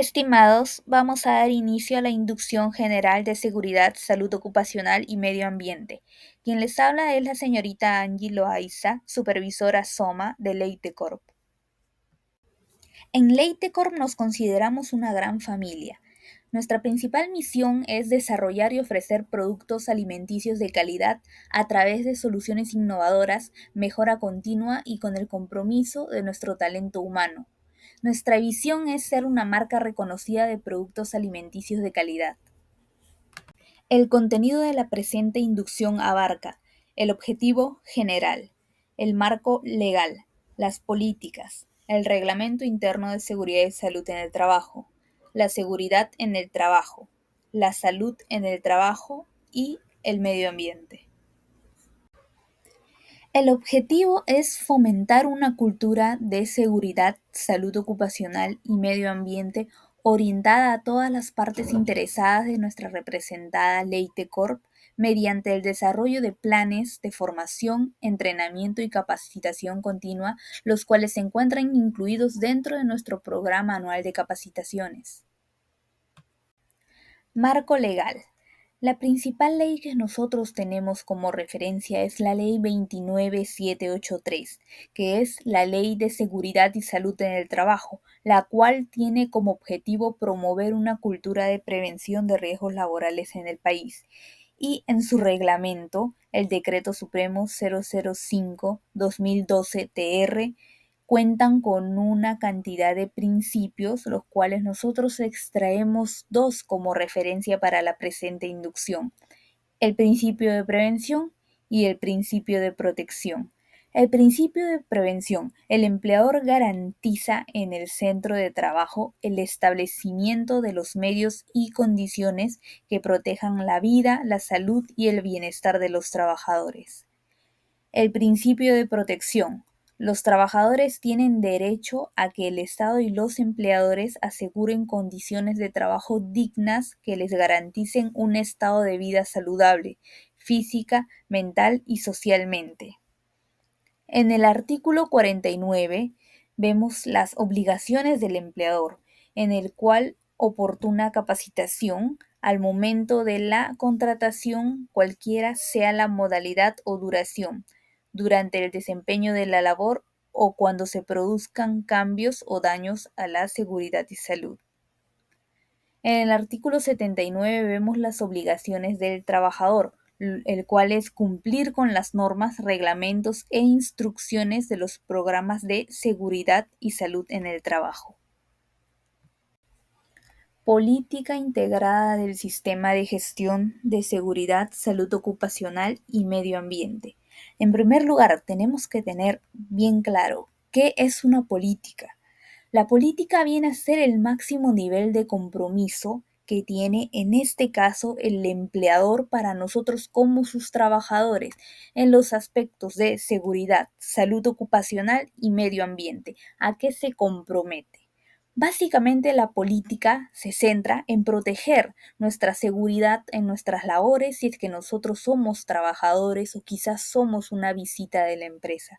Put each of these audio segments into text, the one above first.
Estimados, vamos a dar inicio a la inducción general de seguridad, salud ocupacional y medio ambiente. Quien les habla es la señorita Angie Loaiza, supervisora SOMA de Leite Corp. En Leite Corp nos consideramos una gran familia. Nuestra principal misión es desarrollar y ofrecer productos alimenticios de calidad a través de soluciones innovadoras, mejora continua y con el compromiso de nuestro talento humano. Nuestra visión es ser una marca reconocida de productos alimenticios de calidad. El contenido de la presente inducción abarca el objetivo general, el marco legal, las políticas, el reglamento interno de seguridad y salud en el trabajo, la seguridad en el trabajo, la salud en el trabajo y el medio ambiente. El objetivo es fomentar una cultura de seguridad, salud ocupacional y medio ambiente orientada a todas las partes interesadas de nuestra representada Leite Corp mediante el desarrollo de planes de formación, entrenamiento y capacitación continua, los cuales se encuentran incluidos dentro de nuestro programa anual de capacitaciones. Marco legal. La principal ley que nosotros tenemos como referencia es la Ley 29783, que es la Ley de Seguridad y Salud en el Trabajo, la cual tiene como objetivo promover una cultura de prevención de riesgos laborales en el país. Y en su reglamento, el Decreto Supremo 005-2012-TR cuentan con una cantidad de principios, los cuales nosotros extraemos dos como referencia para la presente inducción: el principio de prevención y el principio de protección. El principio de prevención: el empleador garantiza en el centro de trabajo el establecimiento de los medios y condiciones que protejan la vida, la salud y el bienestar de los trabajadores. El principio de protección: los trabajadores tienen derecho a que el Estado y los empleadores aseguren condiciones de trabajo dignas que les garanticen un estado de vida saludable, física, mental y socialmente. En el artículo 49 vemos las obligaciones del empleador, en el cual oportuna capacitación al momento de la contratación, cualquiera sea la modalidad o duración, durante el desempeño de la labor o cuando se produzcan cambios o daños a la seguridad y salud. En el artículo 79 vemos las obligaciones del trabajador, el cual es cumplir con las normas, reglamentos e instrucciones de los programas de seguridad y salud en el trabajo. Política integrada del sistema de gestión de seguridad, salud ocupacional y medio ambiente. En primer lugar, tenemos que tener bien claro qué es una política. La política viene a ser el máximo nivel de compromiso que tiene en este caso el empleador para nosotros como sus trabajadores en los aspectos de seguridad, salud ocupacional y medio ambiente. ¿A qué se compromete? Básicamente la política se centra en proteger nuestra seguridad en nuestras labores si es que nosotros somos trabajadores o quizás somos una visita de la empresa.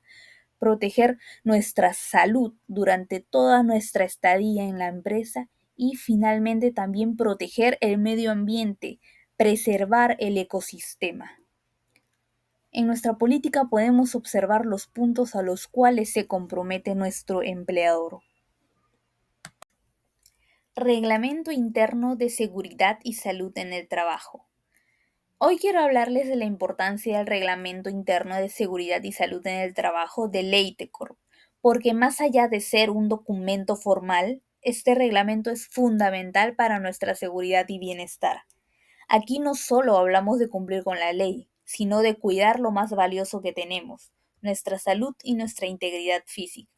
Proteger nuestra salud durante toda nuestra estadía en la empresa y finalmente también proteger el medio ambiente, preservar el ecosistema. En nuestra política podemos observar los puntos a los cuales se compromete nuestro empleador. Reglamento interno de seguridad y salud en el trabajo. Hoy quiero hablarles de la importancia del Reglamento Interno de Seguridad y Salud en el Trabajo de Leitecorp, porque más allá de ser un documento formal, este reglamento es fundamental para nuestra seguridad y bienestar. Aquí no solo hablamos de cumplir con la ley, sino de cuidar lo más valioso que tenemos, nuestra salud y nuestra integridad física.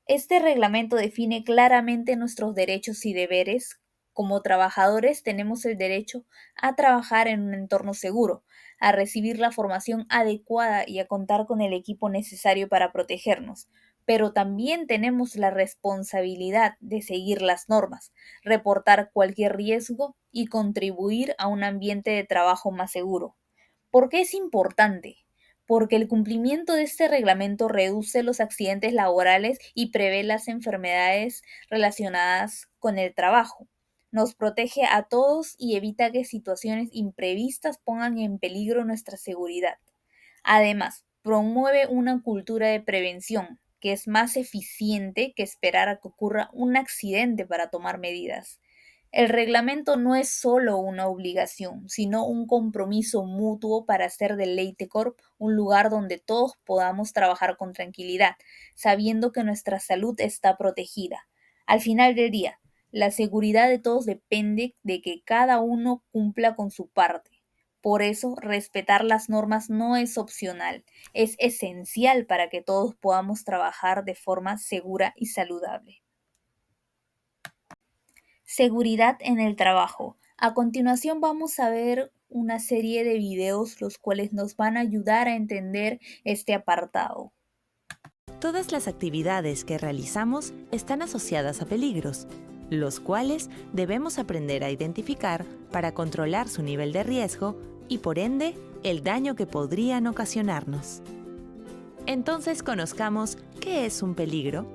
Este reglamento define claramente nuestros derechos y deberes. Como trabajadores tenemos el derecho a trabajar en un entorno seguro, a recibir la formación adecuada y a contar con el equipo necesario para protegernos. Pero también tenemos la responsabilidad de seguir las normas, reportar cualquier riesgo y contribuir a un ambiente de trabajo más seguro. ¿Por qué es importante? porque el cumplimiento de este reglamento reduce los accidentes laborales y prevé las enfermedades relacionadas con el trabajo. Nos protege a todos y evita que situaciones imprevistas pongan en peligro nuestra seguridad. Además, promueve una cultura de prevención, que es más eficiente que esperar a que ocurra un accidente para tomar medidas. El reglamento no es solo una obligación, sino un compromiso mutuo para hacer de Leitecorp un lugar donde todos podamos trabajar con tranquilidad, sabiendo que nuestra salud está protegida. Al final del día, la seguridad de todos depende de que cada uno cumpla con su parte. Por eso, respetar las normas no es opcional, es esencial para que todos podamos trabajar de forma segura y saludable. Seguridad en el trabajo. A continuación vamos a ver una serie de videos los cuales nos van a ayudar a entender este apartado. Todas las actividades que realizamos están asociadas a peligros, los cuales debemos aprender a identificar para controlar su nivel de riesgo y, por ende, el daño que podrían ocasionarnos. Entonces conozcamos qué es un peligro.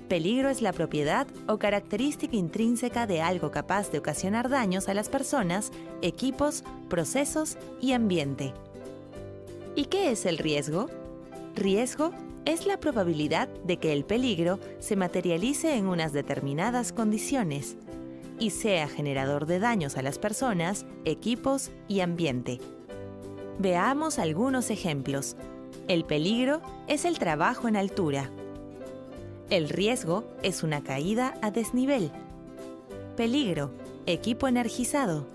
Peligro es la propiedad o característica intrínseca de algo capaz de ocasionar daños a las personas, equipos, procesos y ambiente. ¿Y qué es el riesgo? Riesgo es la probabilidad de que el peligro se materialice en unas determinadas condiciones y sea generador de daños a las personas, equipos y ambiente. Veamos algunos ejemplos. El peligro es el trabajo en altura. El riesgo es una caída a desnivel. Peligro, equipo energizado.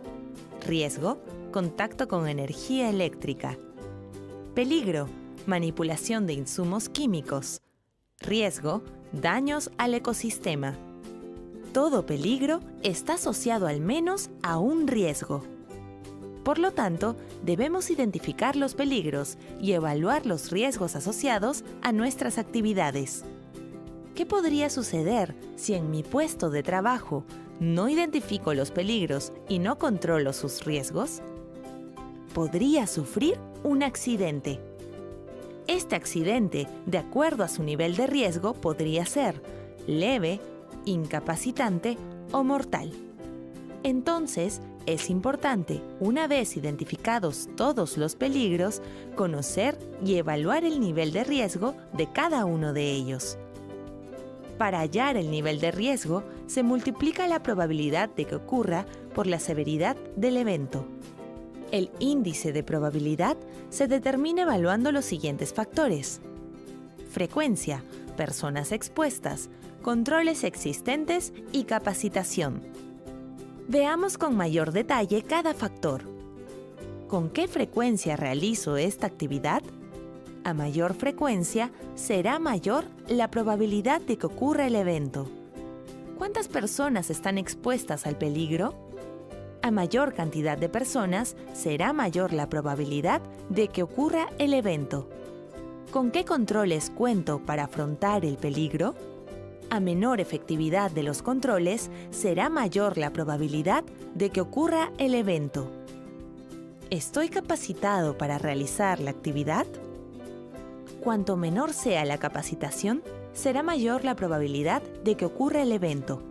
Riesgo, contacto con energía eléctrica. Peligro, manipulación de insumos químicos. Riesgo, daños al ecosistema. Todo peligro está asociado al menos a un riesgo. Por lo tanto, debemos identificar los peligros y evaluar los riesgos asociados a nuestras actividades. ¿Qué podría suceder si en mi puesto de trabajo no identifico los peligros y no controlo sus riesgos? Podría sufrir un accidente. Este accidente, de acuerdo a su nivel de riesgo, podría ser leve, incapacitante o mortal. Entonces, es importante, una vez identificados todos los peligros, conocer y evaluar el nivel de riesgo de cada uno de ellos. Para hallar el nivel de riesgo, se multiplica la probabilidad de que ocurra por la severidad del evento. El índice de probabilidad se determina evaluando los siguientes factores: frecuencia, personas expuestas, controles existentes y capacitación. Veamos con mayor detalle cada factor. ¿Con qué frecuencia realizo esta actividad? A mayor frecuencia, será mayor la probabilidad de que ocurra el evento. ¿Cuántas personas están expuestas al peligro? A mayor cantidad de personas, será mayor la probabilidad de que ocurra el evento. ¿Con qué controles cuento para afrontar el peligro? A menor efectividad de los controles, será mayor la probabilidad de que ocurra el evento. ¿Estoy capacitado para realizar la actividad? Cuanto menor sea la capacitación, será mayor la probabilidad de que ocurra el evento.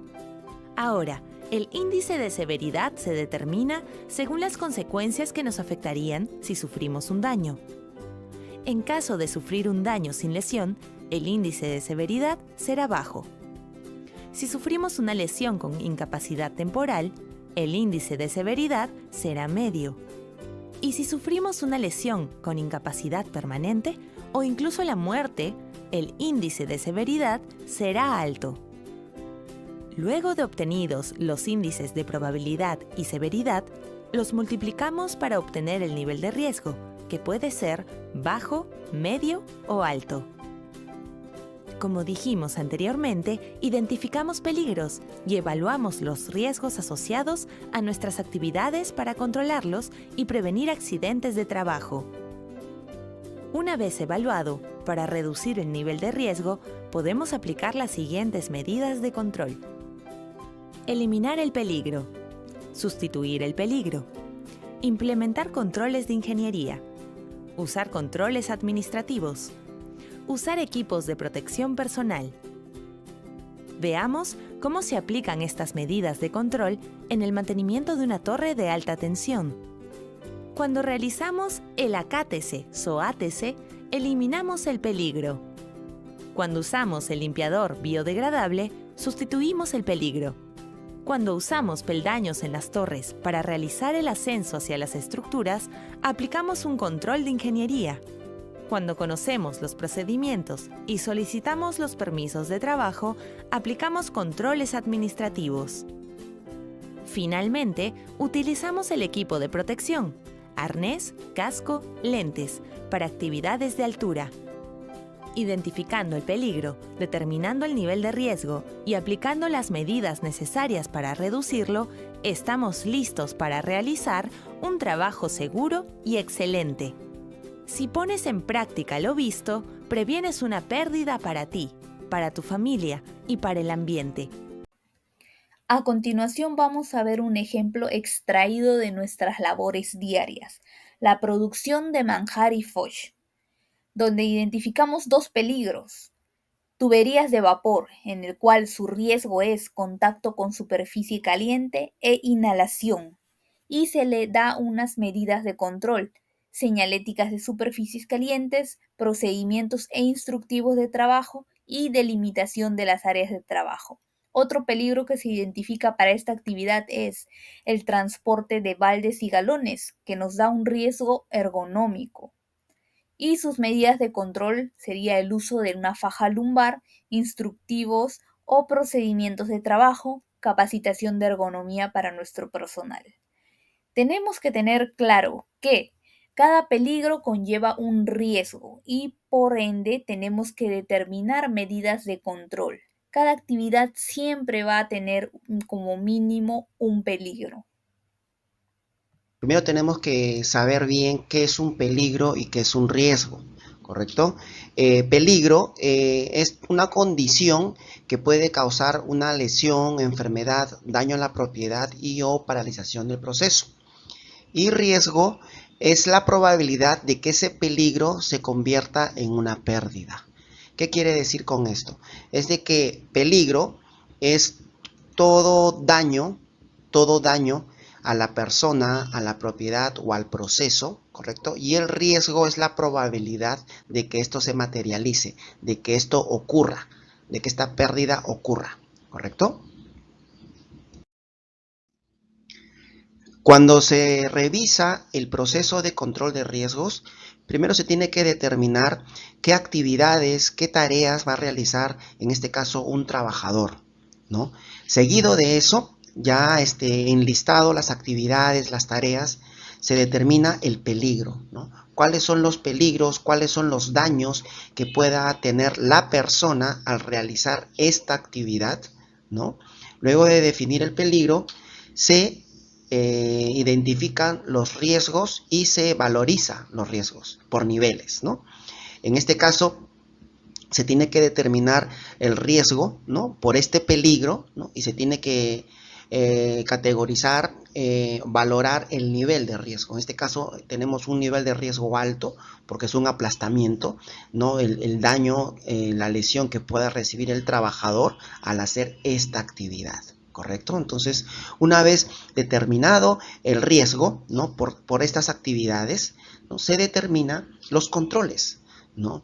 Ahora, el índice de severidad se determina según las consecuencias que nos afectarían si sufrimos un daño. En caso de sufrir un daño sin lesión, el índice de severidad será bajo. Si sufrimos una lesión con incapacidad temporal, el índice de severidad será medio. Y si sufrimos una lesión con incapacidad permanente o incluso la muerte, el índice de severidad será alto. Luego de obtenidos los índices de probabilidad y severidad, los multiplicamos para obtener el nivel de riesgo, que puede ser bajo, medio o alto. Como dijimos anteriormente, identificamos peligros y evaluamos los riesgos asociados a nuestras actividades para controlarlos y prevenir accidentes de trabajo. Una vez evaluado, para reducir el nivel de riesgo, podemos aplicar las siguientes medidas de control. Eliminar el peligro. Sustituir el peligro. Implementar controles de ingeniería. usar controles administrativos, usar equipos de protección personal. Veamos cómo se aplican estas medidas de control en el mantenimiento de una torre de alta tensión. Cuando realizamos el acátese-soátese, eliminamos el peligro. Cuando usamos el limpiador biodegradable, sustituimos el peligro. Cuando usamos peldaños en las torres para realizar el ascenso hacia las estructuras, aplicamos un control de ingeniería. Cuando conocemos los procedimientos y solicitamos los permisos de trabajo, aplicamos controles administrativos. Finalmente, utilizamos el equipo de protección, arnés, casco, lentes, para actividades de altura. Identificando el peligro, determinando el nivel de riesgo y aplicando las medidas necesarias para reducirlo, estamos listos para realizar un trabajo seguro y excelente. Si pones en práctica lo visto, previenes una pérdida para ti, para tu familia y para el ambiente. A continuación vamos a ver un ejemplo extraído de nuestras labores diarias, la producción de manjar y foch, donde identificamos dos peligros: tuberías de vapor, en el cual su riesgo es contacto con superficie caliente e inhalación, y se le da unas medidas de control, señaléticas de superficies calientes, procedimientos e instructivos de trabajo y delimitación de las áreas de trabajo. Otro peligro que se identifica para esta actividad es el transporte de baldes y galones, que nos da un riesgo ergonómico. Y sus medidas de control sería el uso de una faja lumbar, instructivos o procedimientos de trabajo, capacitación de ergonomía para nuestro personal. Tenemos que tener claro que cada peligro conlleva un riesgo y por ende tenemos que determinar medidas de control. Cada actividad siempre va a tener como mínimo un peligro. Primero tenemos que saber bien qué es un peligro y qué es un riesgo, ¿correcto? Peligro es una condición que puede causar una lesión, enfermedad, daño a la propiedad y o paralización del proceso. Y riesgo es la probabilidad de que ese peligro se convierta en una pérdida. ¿Qué quiere decir con esto? Es de que peligro es todo daño a la persona, a la propiedad o al proceso, ¿correcto? Y el riesgo es la probabilidad de que esto se materialice, de que esto ocurra, de que esta pérdida ocurra, ¿correcto? Cuando se revisa el proceso de control de riesgos, primero se tiene que determinar qué actividades, qué tareas va a realizar, en este caso, un trabajador, ¿no? Seguido de eso, ya enlistado las actividades, las tareas, se determina el peligro, ¿no? ¿Cuáles son los peligros, cuáles son los daños que pueda tener la persona al realizar esta actividad, ¿no? Luego de definir el peligro, se identifican los riesgos y se valoriza los riesgos por niveles, ¿no? En este caso, se tiene que determinar el riesgo, ¿no?, por este peligro, ¿no?, y se tiene que categorizar, valorar el nivel de riesgo. En este caso tenemos un nivel de riesgo alto porque es un aplastamiento, ¿no?, el daño, la lesión que pueda recibir el trabajador al hacer esta actividad. ¿Correcto? Entonces, una vez determinado el riesgo, ¿no?, por estas actividades, ¿no?, se determina los controles, ¿no?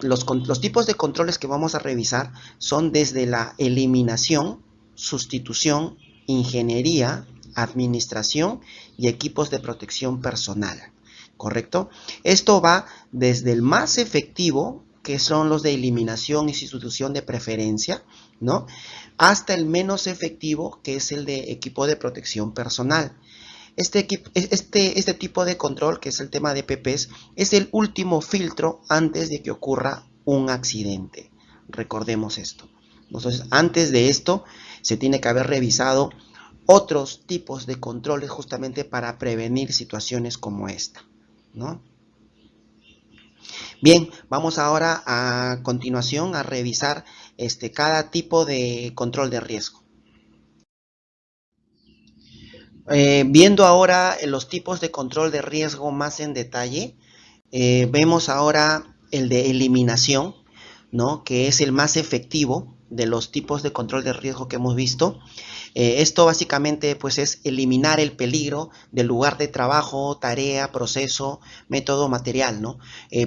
Los tipos de controles que vamos a revisar son desde la eliminación, sustitución, ingeniería, administración y equipos de protección personal. ¿Correcto? Esto va desde el más efectivo, que son los de eliminación y sustitución de preferencia, ¿no?, hasta el menos efectivo, que es el de equipo de protección personal. Este tipo de control, que es el tema de EPPs, es el último filtro antes de que ocurra un accidente. Recordemos esto. Entonces, antes de esto, se tiene que haber revisado otros tipos de controles justamente para prevenir situaciones como esta, ¿no? Bien, vamos ahora a continuación a revisar cada tipo de control de riesgo. Viendo ahora los tipos de control de riesgo más en detalle, Vemos ahora el de eliminación, ¿no? Que es el más efectivo de los tipos de control de riesgo que hemos visto. Esto básicamente pues es eliminar el peligro del lugar de trabajo, tarea, proceso, método, material, ¿no?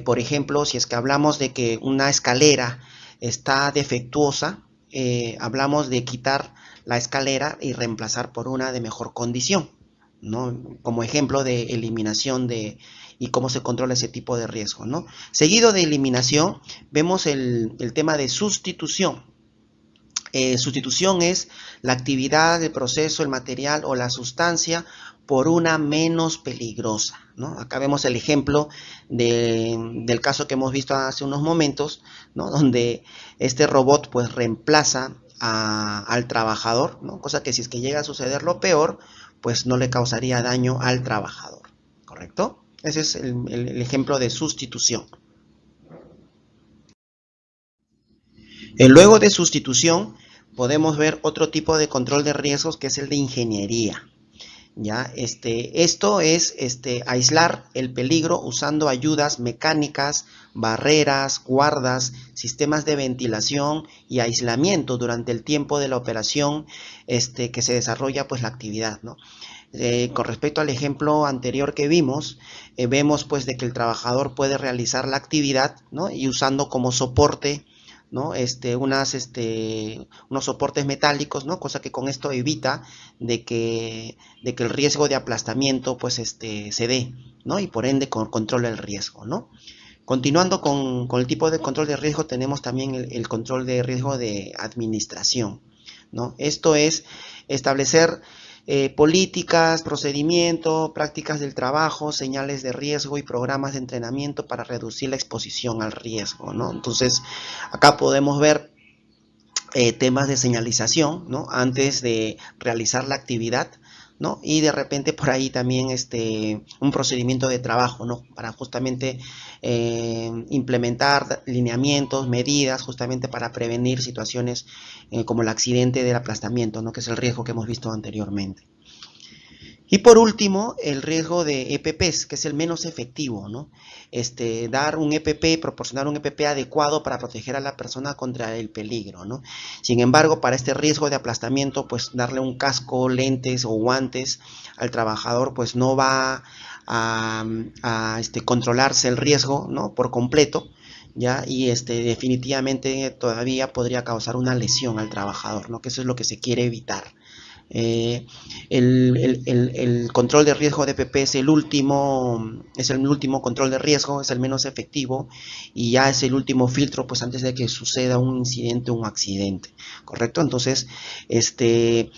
Por ejemplo, si es que hablamos de que una escalera está defectuosa, hablamos de quitar la escalera y reemplazar por una de mejor condición, ¿no? Como ejemplo de eliminación y cómo se controla ese tipo de riesgo, ¿no? Seguido de eliminación, vemos el tema de sustitución. Sustitución es la actividad, el proceso, el material o la sustancia por una menos peligrosa, ¿no? Acá vemos el ejemplo del caso que hemos visto hace unos momentos, ¿no? Donde este robot pues reemplaza al trabajador, ¿no? Cosa que si es que llega a suceder lo peor, pues no le causaría daño al trabajador, ¿correcto? Ese es el ejemplo de sustitución. Luego de sustitución, podemos ver otro tipo de control de riesgos que es el de ingeniería. ¿Ya? Esto es aislar el peligro usando ayudas mecánicas, barreras, guardas, sistemas de ventilación y aislamiento durante el tiempo de la operación que se desarrolla pues la actividad, ¿no? Con respecto al ejemplo anterior que vimos, vemos pues de que el trabajador puede realizar la actividad, ¿no? Y usando como soporte, ¿no? Unos soportes metálicos, ¿no? Cosa que con esto evita de que el riesgo de aplastamiento pues se dé, ¿no? Y por ende controla el riesgo, ¿no? Continuando con el tipo de control de riesgo, tenemos también el control de riesgo de administración, ¿no? Esto es establecer políticas, procedimientos, prácticas del trabajo, señales de riesgo y programas de entrenamiento para reducir la exposición al riesgo, ¿no? Entonces, acá podemos ver temas de señalización, ¿no? Antes de realizar la actividad, ¿no? Y de repente por ahí también un procedimiento de trabajo, ¿no? Para justamente implementar lineamientos, medidas, justamente para prevenir situaciones como el accidente del aplastamiento, ¿no? Que es el riesgo que hemos visto anteriormente. Y por último, el riesgo de EPPs, que es el menos efectivo, ¿no? Dar un EPP, proporcionar un EPP adecuado para proteger a la persona contra el peligro, ¿no? Sin embargo, para este riesgo de aplastamiento, pues darle un casco, lentes o guantes al trabajador, pues no va a controlarse el riesgo, ¿no? Por completo, ¿ya? Y definitivamente todavía podría causar una lesión al trabajador, ¿no? Que eso es lo que se quiere evitar. Eh, el control de riesgo de PP es el último control de riesgo, es el menos efectivo y ya es el último filtro pues antes de que suceda un incidente o un accidente, ¿correcto? Entonces, de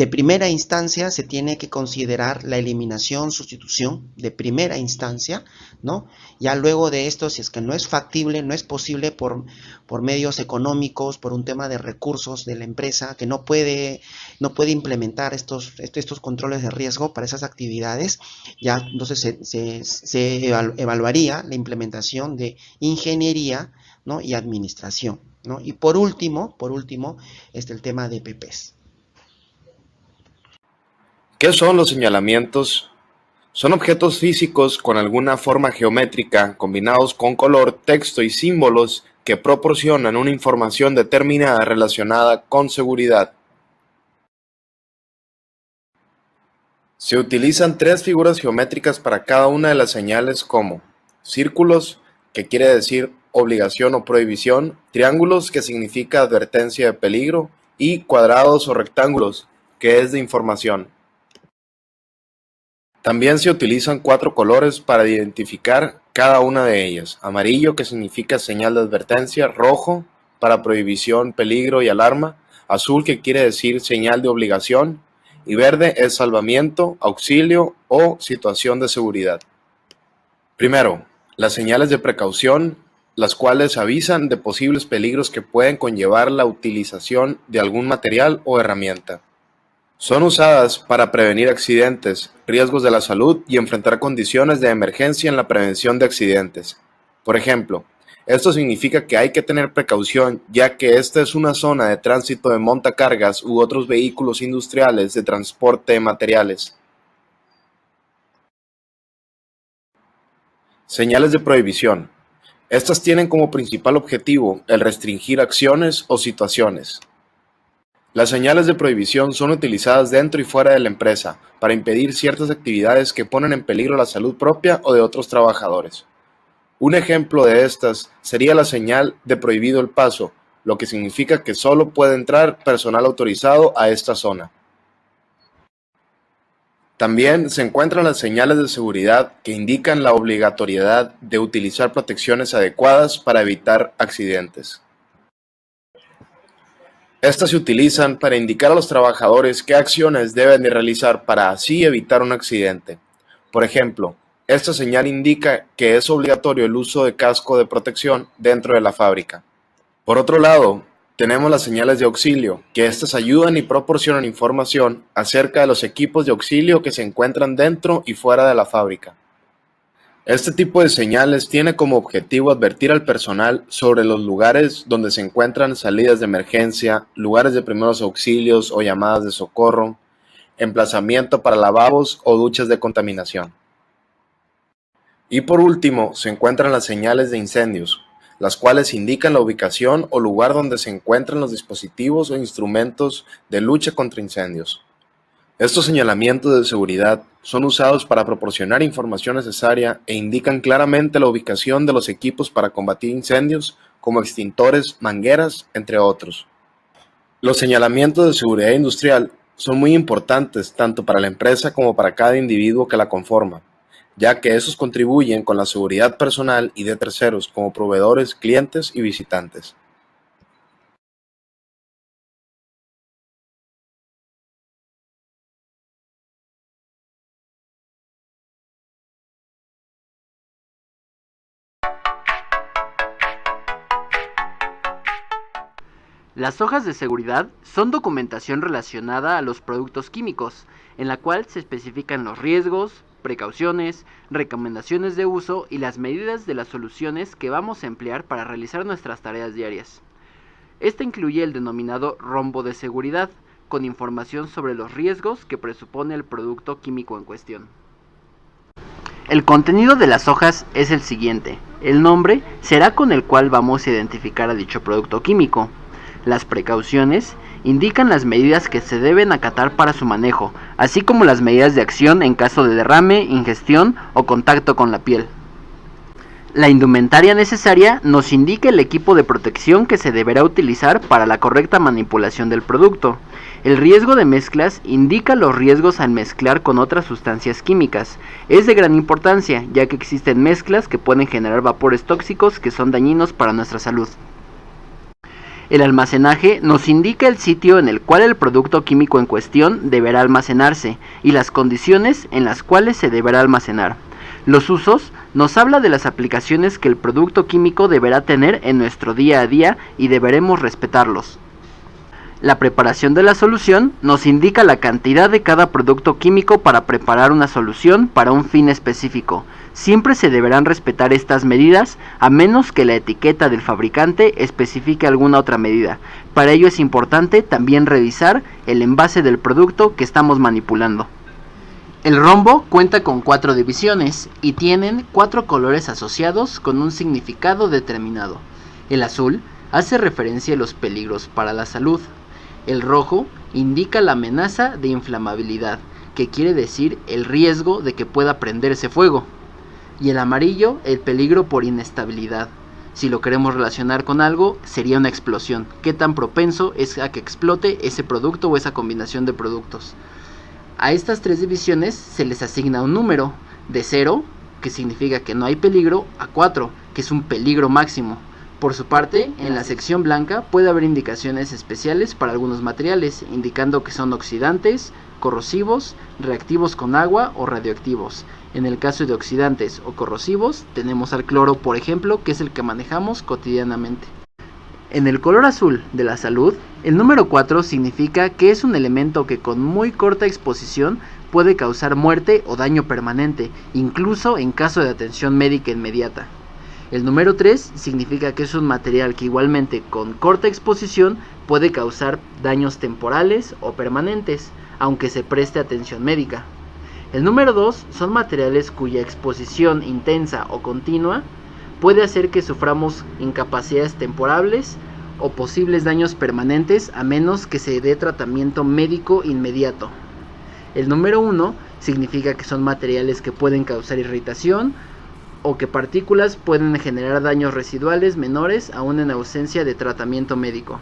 primera instancia se tiene que considerar la eliminación, sustitución de primera instancia, ¿no? Ya luego de esto, si es que no es factible, no es posible por medios económicos, por un tema de recursos de la empresa que no puede implementar estos controles de riesgo para esas actividades, ya entonces se evaluaría la implementación de ingeniería, ¿no? Y administración, ¿no? Y por último, el tema de PPs. ¿Qué son los señalamientos? Son objetos físicos con alguna forma geométrica combinados con color, texto y símbolos que proporcionan una información determinada relacionada con seguridad. Se utilizan tres figuras geométricas para cada una de las señales como círculos, que quiere decir obligación o prohibición, triángulos, que significa advertencia de peligro, y cuadrados o rectángulos, que es de información. También se utilizan cuatro colores para identificar cada una de ellas: amarillo, que significa señal de advertencia; rojo, para prohibición, peligro y alarma; azul, que quiere decir señal de obligación; y verde es salvamiento, auxilio o situación de seguridad. Primero, las señales de precaución, las cuales avisan de posibles peligros que pueden conllevar la utilización de algún material o herramienta. Son usadas para prevenir accidentes, riesgos de la salud y enfrentar condiciones de emergencia en la prevención de accidentes. Por ejemplo, esto significa que hay que tener precaución, ya que esta es una zona de tránsito de montacargas u otros vehículos industriales de transporte de materiales. Señales de prohibición. Estas tienen como principal objetivo el restringir acciones o situaciones. Las señales de prohibición son utilizadas dentro y fuera de la empresa para impedir ciertas actividades que ponen en peligro la salud propia o de otros trabajadores. Un ejemplo de estas sería la señal de prohibido el paso, lo que significa que solo puede entrar personal autorizado a esta zona. También se encuentran las señales de seguridad que indican la obligatoriedad de utilizar protecciones adecuadas para evitar accidentes. Estas se utilizan para indicar a los trabajadores qué acciones deben de realizar para así evitar un accidente. Por ejemplo, esta señal indica que es obligatorio el uso de casco de protección dentro de la fábrica. Por otro lado, tenemos las señales de auxilio, que estas ayudan y proporcionan información acerca de los equipos de auxilio que se encuentran dentro y fuera de la fábrica. Este tipo de señales tiene como objetivo advertir al personal sobre los lugares donde se encuentran salidas de emergencia, lugares de primeros auxilios o llamadas de socorro, emplazamiento para lavabos o duchas de contaminación. Y por último, se encuentran las señales de incendios, las cuales indican la ubicación o lugar donde se encuentran los dispositivos o instrumentos de lucha contra incendios. Estos señalamientos de seguridad son usados para proporcionar información necesaria e indican claramente la ubicación de los equipos para combatir incendios, como extintores, mangueras, entre otros. Los señalamientos de seguridad industrial son muy importantes tanto para la empresa como para cada individuo que la conforma, ya que esos contribuyen con la seguridad personal y de terceros como proveedores, clientes y visitantes. Las hojas de seguridad son documentación relacionada a los productos químicos, en la cual se especifican los riesgos, precauciones, recomendaciones de uso y las medidas de las soluciones que vamos a emplear para realizar nuestras tareas diarias. Esta incluye el denominado rombo de seguridad, con información sobre los riesgos que presupone el producto químico en cuestión. El contenido de las hojas es el siguiente. El nombre será con el cual vamos a identificar a dicho producto químico. Las precauciones indican las medidas que se deben acatar para su manejo, así como las medidas de acción en caso de derrame, ingestión o contacto con la piel. La indumentaria necesaria nos indica el equipo de protección que se deberá utilizar para la correcta manipulación del producto. El riesgo de mezclas indica los riesgos al mezclar con otras sustancias químicas. Es de gran importancia, ya que existen mezclas que pueden generar vapores tóxicos que son dañinos para nuestra salud. El almacenaje nos indica el sitio en el cual el producto químico en cuestión deberá almacenarse y las condiciones en las cuales se deberá almacenar. Los usos nos habla de las aplicaciones que el producto químico deberá tener en nuestro día a día y deberemos respetarlos. La preparación de la solución nos indica la cantidad de cada producto químico para preparar una solución para un fin específico. Siempre se deberán respetar estas medidas a menos que la etiqueta del fabricante especifique alguna otra medida. Para ello es importante también revisar el envase del producto que estamos manipulando. El rombo cuenta con 4 divisiones y tienen 4 colores asociados con un significado determinado. El azul hace referencia a los peligros para la salud. El rojo indica la amenaza de inflamabilidad, que quiere decir el riesgo de que pueda prenderse fuego. Y el amarillo, el peligro por inestabilidad. Si lo queremos relacionar con algo, sería una explosión. ¿Qué tan propenso es a que explote ese producto o esa combinación de productos? A estas 3 divisiones se les asigna un número, de 0, que significa que no hay peligro, a 4, que es un peligro máximo. Por su parte, en la sección blanca puede haber indicaciones especiales para algunos materiales, indicando que son oxidantes, corrosivos, reactivos con agua o radioactivos. En el caso de oxidantes o corrosivos, tenemos al cloro, por ejemplo, que es el que manejamos cotidianamente. En el color azul de la salud, el número 4 significa que es un elemento que con muy corta exposición puede causar muerte o daño permanente, incluso en caso de atención médica inmediata. El número 3 significa que es un material que igualmente con corta exposición puede causar daños temporales o permanentes, aunque se preste atención médica. El número 2 son materiales cuya exposición intensa o continua puede hacer que suframos incapacidades temporales o posibles daños permanentes a menos que se dé tratamiento médico inmediato. El número 1 significa que son materiales que pueden causar irritación o que partículas pueden generar daños residuales menores aún en ausencia de tratamiento médico.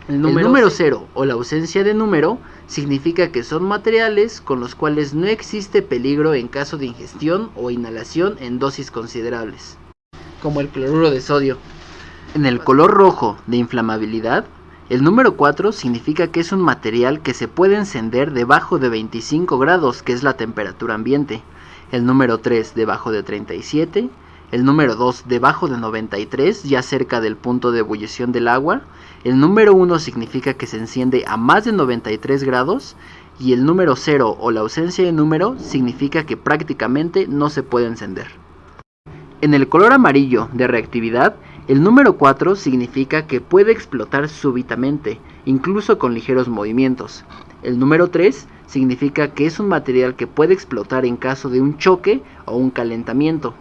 El número 0 o la ausencia de número significa que son materiales con los cuales no existe peligro en caso de ingestión o inhalación en dosis considerables, como el cloruro de sodio. En el color rojo de inflamabilidad, el número 4 significa que es un material que se puede encender debajo de 25 grados, que es la temperatura ambiente. El número 3 debajo de 37, el número 2 debajo de 93, ya cerca del punto de ebullición del agua. El número 1 significa que se enciende a más de 93 grados y el número 0 o la ausencia de número significa que prácticamente no se puede encender. En el color amarillo de reactividad, el número 4 significa que puede explotar súbitamente, incluso con ligeros movimientos. El número 3 significa que es un material que puede explotar en caso de un choque o un calentamiento.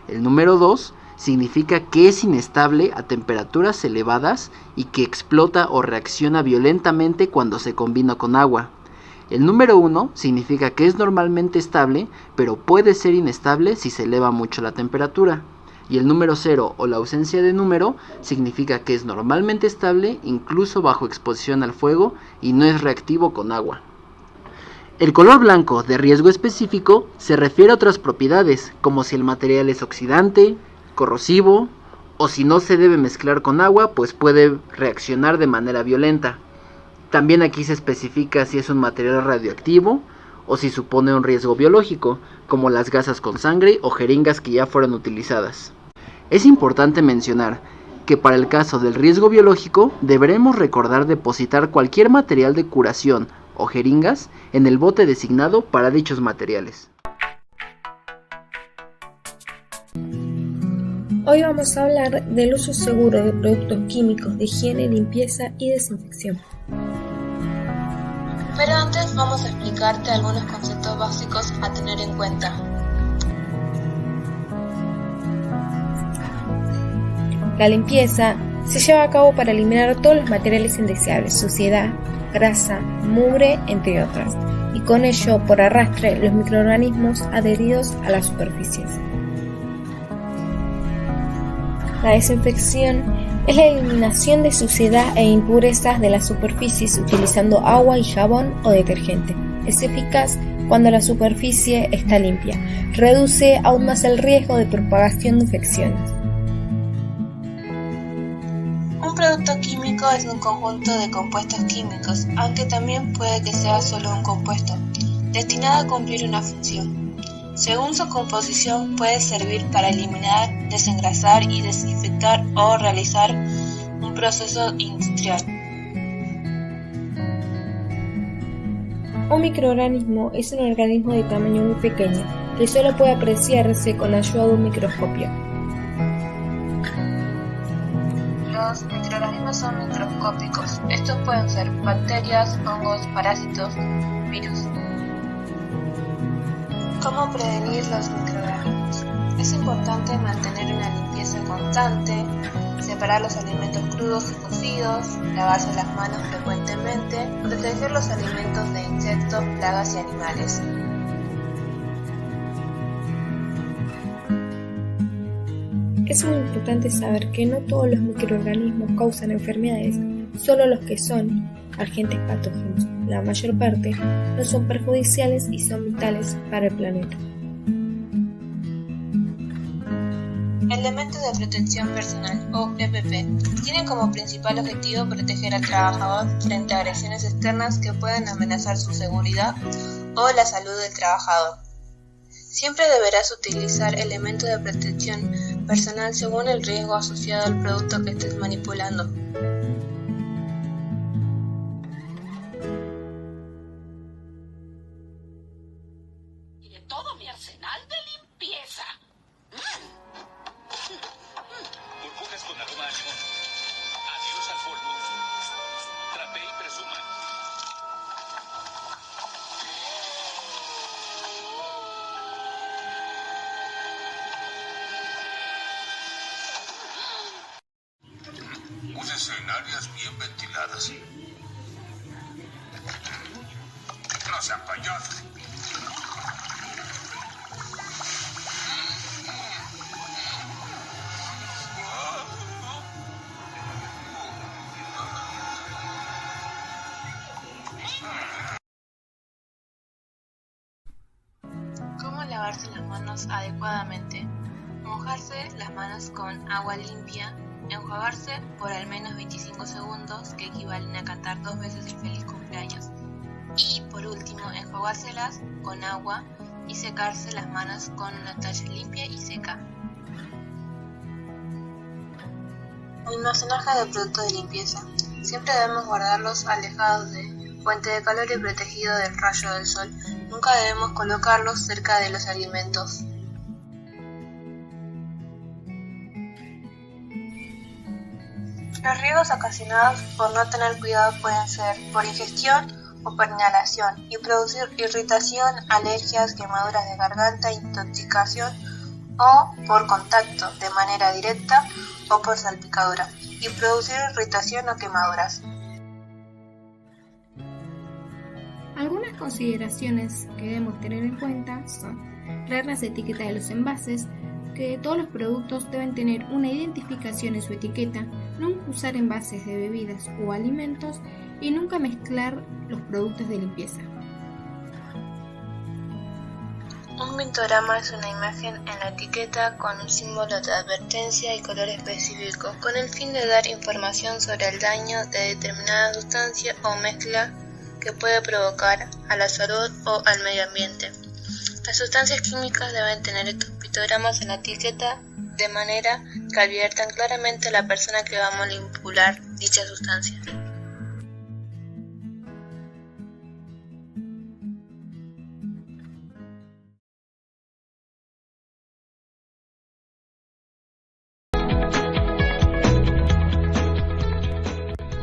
El número 2 significa que es inestable a temperaturas elevadas y que explota o reacciona violentamente cuando se combina con agua. El número 1 significa que es normalmente estable, pero puede ser inestable si se eleva mucho la temperatura. Y el número 0 o la ausencia de número significa que es normalmente estable incluso bajo exposición al fuego y no es reactivo con agua. El color blanco de riesgo específico se refiere a otras propiedades, como si el material es oxidante, corrosivo, o si no se debe mezclar con agua, pues puede reaccionar de manera violenta. También aquí se especifica si es un material radioactivo o si supone un riesgo biológico, como las gasas con sangre o jeringas que ya fueron utilizadas. Es importante mencionar que para el caso del riesgo biológico deberemos recordar depositar cualquier material de curación o jeringas en el bote designado para dichos materiales. Hoy vamos a hablar del uso seguro de productos químicos de higiene, limpieza y desinfección. Pero antes vamos a explicarte algunos conceptos básicos a tener en cuenta. La limpieza se lleva a cabo para eliminar todos los materiales indeseables, suciedad, grasa, mugre, entre otras, y con ello, por arrastre, los microorganismos adheridos a las superficies. La desinfección es la eliminación de suciedad e impurezas de las superficies utilizando agua y jabón o detergente. Es eficaz cuando la superficie está limpia. Reduce aún más el riesgo de propagación de infecciones. Un producto químico es un conjunto de compuestos químicos, aunque también puede que sea solo un compuesto, destinado a cumplir una función. Según su composición, puede servir para eliminar, desengrasar y desinfectar o realizar un proceso industrial. Un microorganismo es un organismo de tamaño muy pequeño que solo puede apreciarse con la ayuda de un microscopio. Los microorganismos son microscópicos. Estos pueden ser bacterias, hongos, parásitos, virus. ¿Cómo prevenir los microorganismos? Es importante mantener una limpieza constante, separar los alimentos crudos y cocidos, lavarse las manos frecuentemente, proteger los alimentos de insectos, plagas y animales. Es muy importante saber que no todos los microorganismos causan enfermedades, solo los que son agentes patógenos. La mayor parte no son perjudiciales y son vitales para el planeta. Elementos de protección personal, o EPP, tienen como principal objetivo proteger al trabajador frente a agresiones externas que pueden amenazar su seguridad o la salud del trabajador. Siempre deberás utilizar elementos de protección personal según el riesgo asociado al producto que estés manipulando. Y de todo mi arsenal de limpieza. Burbujas con aroma a limón. Adiós al polvo. Trapé y presuma. áreas bien ventiladas. No sean payasos. ¿Cómo lavarse las manos adecuadamente? Mojarse las manos con agua limpia, enjuagarse por al menos 25 segundos, que equivalen a cantar 2 veces el feliz cumpleaños. Y por último, enjuagárselas con agua y secarse las manos con una toalla limpia y seca. Almacenaje de productos de limpieza. Siempre debemos guardarlos alejados de fuente de calor y protegido del rayo del sol. Nunca debemos colocarlos cerca de los alimentos. Los riesgos ocasionados por no tener cuidado pueden ser por ingestión o por inhalación y producir irritación, alergias, quemaduras de garganta, intoxicación o por contacto de manera directa o por salpicadura y producir irritación o quemaduras. Algunas consideraciones que debemos tener en cuenta son reglas de etiqueta de los envases, que todos los productos deben tener una identificación en su etiqueta, nunca usar envases de bebidas o alimentos y nunca mezclar los productos de limpieza. Un pictograma es una imagen en la etiqueta con un símbolo de advertencia y color específico, con el fin de dar información sobre el daño de determinada sustancia o mezcla que puede provocar a la salud o al medio ambiente. Las sustancias químicas deben tener estos pictogramas en la etiqueta de manera que adviertan claramente a la persona que va a manipular dicha sustancia.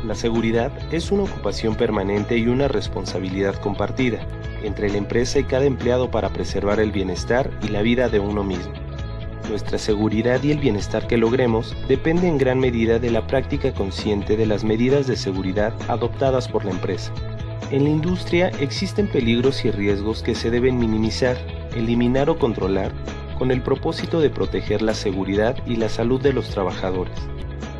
La seguridad es una ocupación permanente y una responsabilidad compartida entre la empresa y cada empleado para preservar el bienestar y la vida de uno mismo. Nuestra seguridad y el bienestar que logremos depende en gran medida de la práctica consciente de las medidas de seguridad adoptadas por la empresa. En la industria existen peligros y riesgos que se deben minimizar, eliminar o controlar con el propósito de proteger la seguridad y la salud de los trabajadores.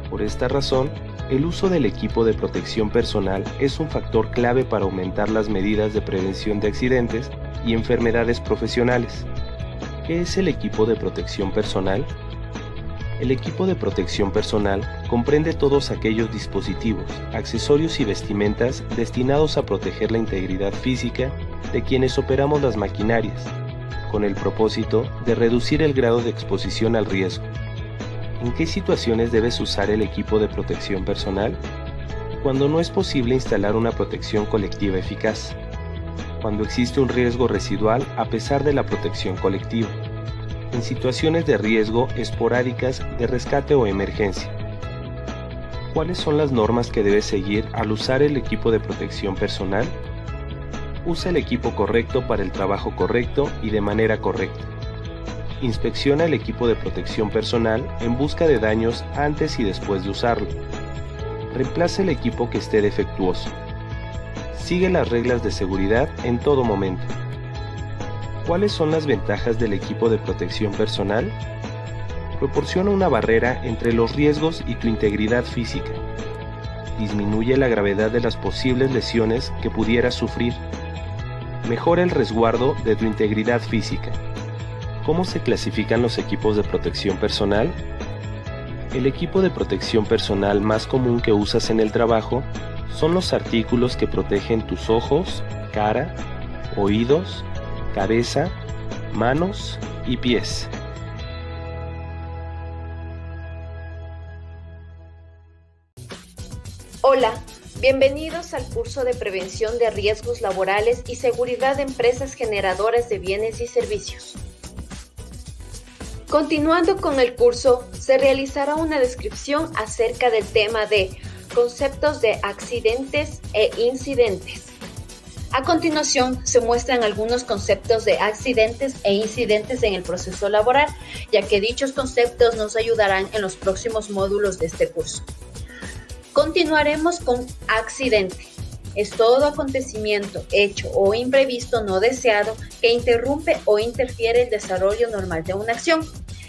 Por esta razón, el uso del equipo de protección personal es un factor clave para aumentar las medidas de prevención de accidentes y enfermedades profesionales. ¿Qué es el equipo de protección personal? El equipo de protección personal comprende todos aquellos dispositivos, accesorios y vestimentas destinados a proteger la integridad física de quienes operamos las maquinarias, con el propósito de reducir el grado de exposición al riesgo. ¿En qué situaciones debes usar el equipo de protección personal? Cuando no es posible instalar una protección colectiva eficaz. Cuando existe un riesgo residual a pesar de la protección colectiva. En situaciones de riesgo esporádicas de rescate o emergencia. ¿Cuáles son las normas que debes seguir al usar el equipo de protección personal? Usa el equipo correcto para el trabajo correcto y de manera correcta. Inspecciona el equipo de protección personal en busca de daños antes y después de usarlo. Reemplaza el equipo que esté defectuoso. Sigue las reglas de seguridad en todo momento. ¿Cuáles son las ventajas del equipo de protección personal? Proporciona una barrera entre los riesgos y tu integridad física. Disminuye la gravedad de las posibles lesiones que pudieras sufrir. Mejora el resguardo de tu integridad física. ¿Cómo se clasifican los equipos de protección personal? El equipo de protección personal más común que usas en el trabajo son los artículos que protegen tus ojos, cara, oídos, cabeza, manos y pies. Hola, bienvenidos al curso de Prevención de Riesgos Laborales y Seguridad de Empresas Generadoras de Bienes y Servicios. Continuando con el curso, se realizará una descripción acerca del tema de conceptos de accidentes e incidentes. A continuación, se muestran algunos conceptos de accidentes e incidentes en el proceso laboral, ya que dichos conceptos nos ayudarán en los próximos módulos de este curso. Continuaremos con accidente. Es todo acontecimiento, hecho o imprevisto no deseado que interrumpe o interfiere el desarrollo normal de una acción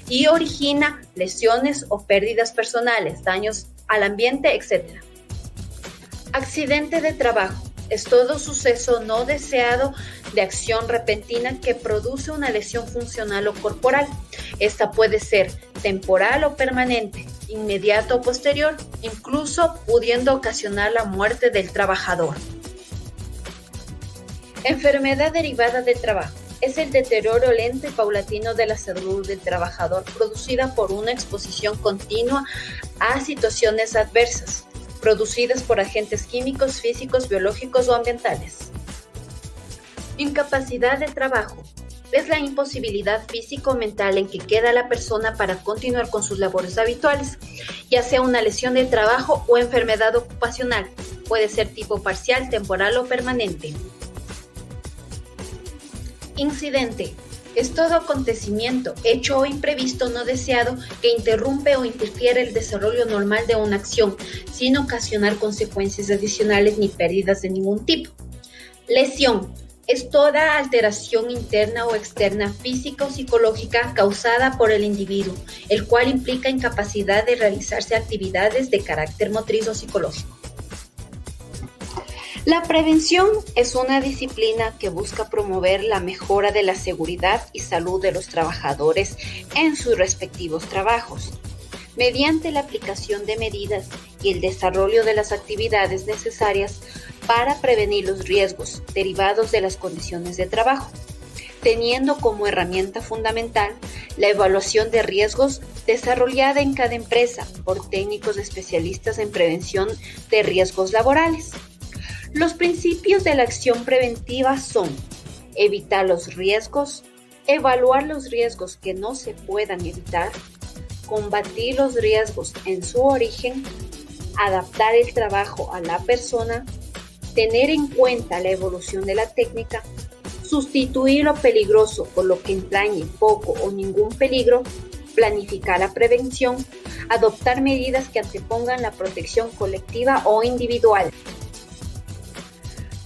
y origina lesiones o pérdidas personales, daños al ambiente, etc. Accidente de trabajo. Es todo suceso no deseado de acción repentina que produce una lesión funcional o corporal. Esta puede ser temporal o permanente, inmediato o posterior, incluso pudiendo ocasionar la muerte del trabajador. Enfermedad derivada del trabajo. Es el deterioro lento y paulatino de la salud del trabajador producida por una exposición continua a situaciones adversas, producidas por agentes químicos, físicos, biológicos o ambientales. Incapacidad de trabajo. Es la imposibilidad física o mental en que queda la persona para continuar con sus labores habituales, ya sea una lesión de trabajo o enfermedad ocupacional. Puede ser tipo parcial, temporal o permanente. Incidente. Es todo acontecimiento, hecho o imprevisto no deseado que interrumpe o interfiere el desarrollo normal de una acción, sin ocasionar consecuencias adicionales ni pérdidas de ningún tipo. Lesión. Es toda alteración interna o externa física o psicológica causada por el individuo, el cual implica incapacidad de realizarse actividades de carácter motriz o psicológico. La prevención es una disciplina que busca promover la mejora de la seguridad y salud de los trabajadores en sus respectivos trabajos, mediante la aplicación de medidas y el desarrollo de las actividades necesarias para prevenir los riesgos derivados de las condiciones de trabajo, teniendo como herramienta fundamental la evaluación de riesgos desarrollada en cada empresa por técnicos especialistas en prevención de riesgos laborales. Los principios de la acción preventiva son evitar los riesgos, evaluar los riesgos que no se puedan evitar, combatir los riesgos en su origen, adaptar el trabajo a la persona, tener en cuenta la evolución de la técnica, sustituir lo peligroso por lo que entrañe poco o ningún peligro, planificar la prevención, adoptar medidas que antepongan la protección colectiva o individual.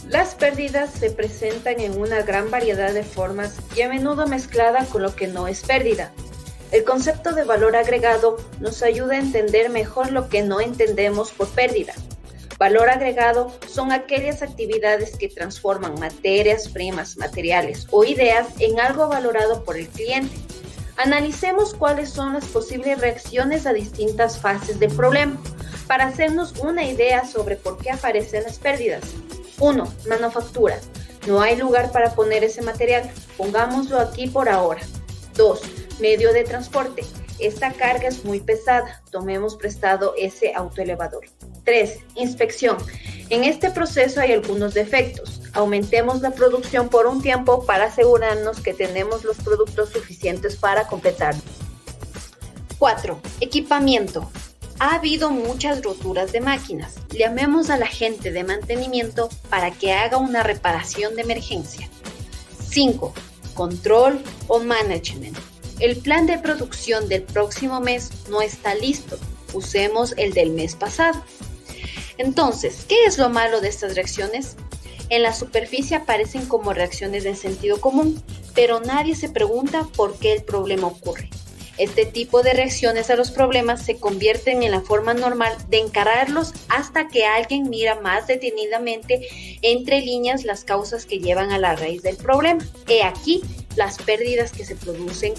Las pérdidas se presentan en una gran variedad de formas y a menudo mezclada con lo que no es pérdida. El concepto de valor agregado nos ayuda a entender mejor lo que no entendemos por pérdida. Valor agregado son aquellas actividades que transforman materias primas, materiales o ideas en algo valorado por el cliente. Analicemos cuáles son las posibles reacciones a distintas fases del problema para hacernos una idea sobre por qué aparecen las pérdidas. 1. Manufactura. No hay lugar para poner ese material. Pongámoslo aquí por ahora. 2. Medio de transporte. Esta carga es muy pesada. Tomemos prestado ese autoelevador. 3. Inspección. En este proceso hay algunos defectos. Aumentemos la producción por un tiempo para asegurarnos que tenemos los productos suficientes para completarlo. 4. Equipamiento. Ha habido muchas roturas de máquinas. Llamemos a la gente de mantenimiento para que haga una reparación de emergencia. 5. Control o management. El plan de producción del próximo mes no está listo. Usemos el del mes pasado. Entonces, ¿qué es lo malo de estas reacciones? En la superficie aparecen como reacciones de sentido común, pero nadie se pregunta por qué el problema ocurre. Este tipo de reacciones a los problemas se convierten en la forma normal de encararlos hasta que alguien mira más detenidamente entre líneas las causas que llevan a la raíz del problema. He aquí las pérdidas que se producen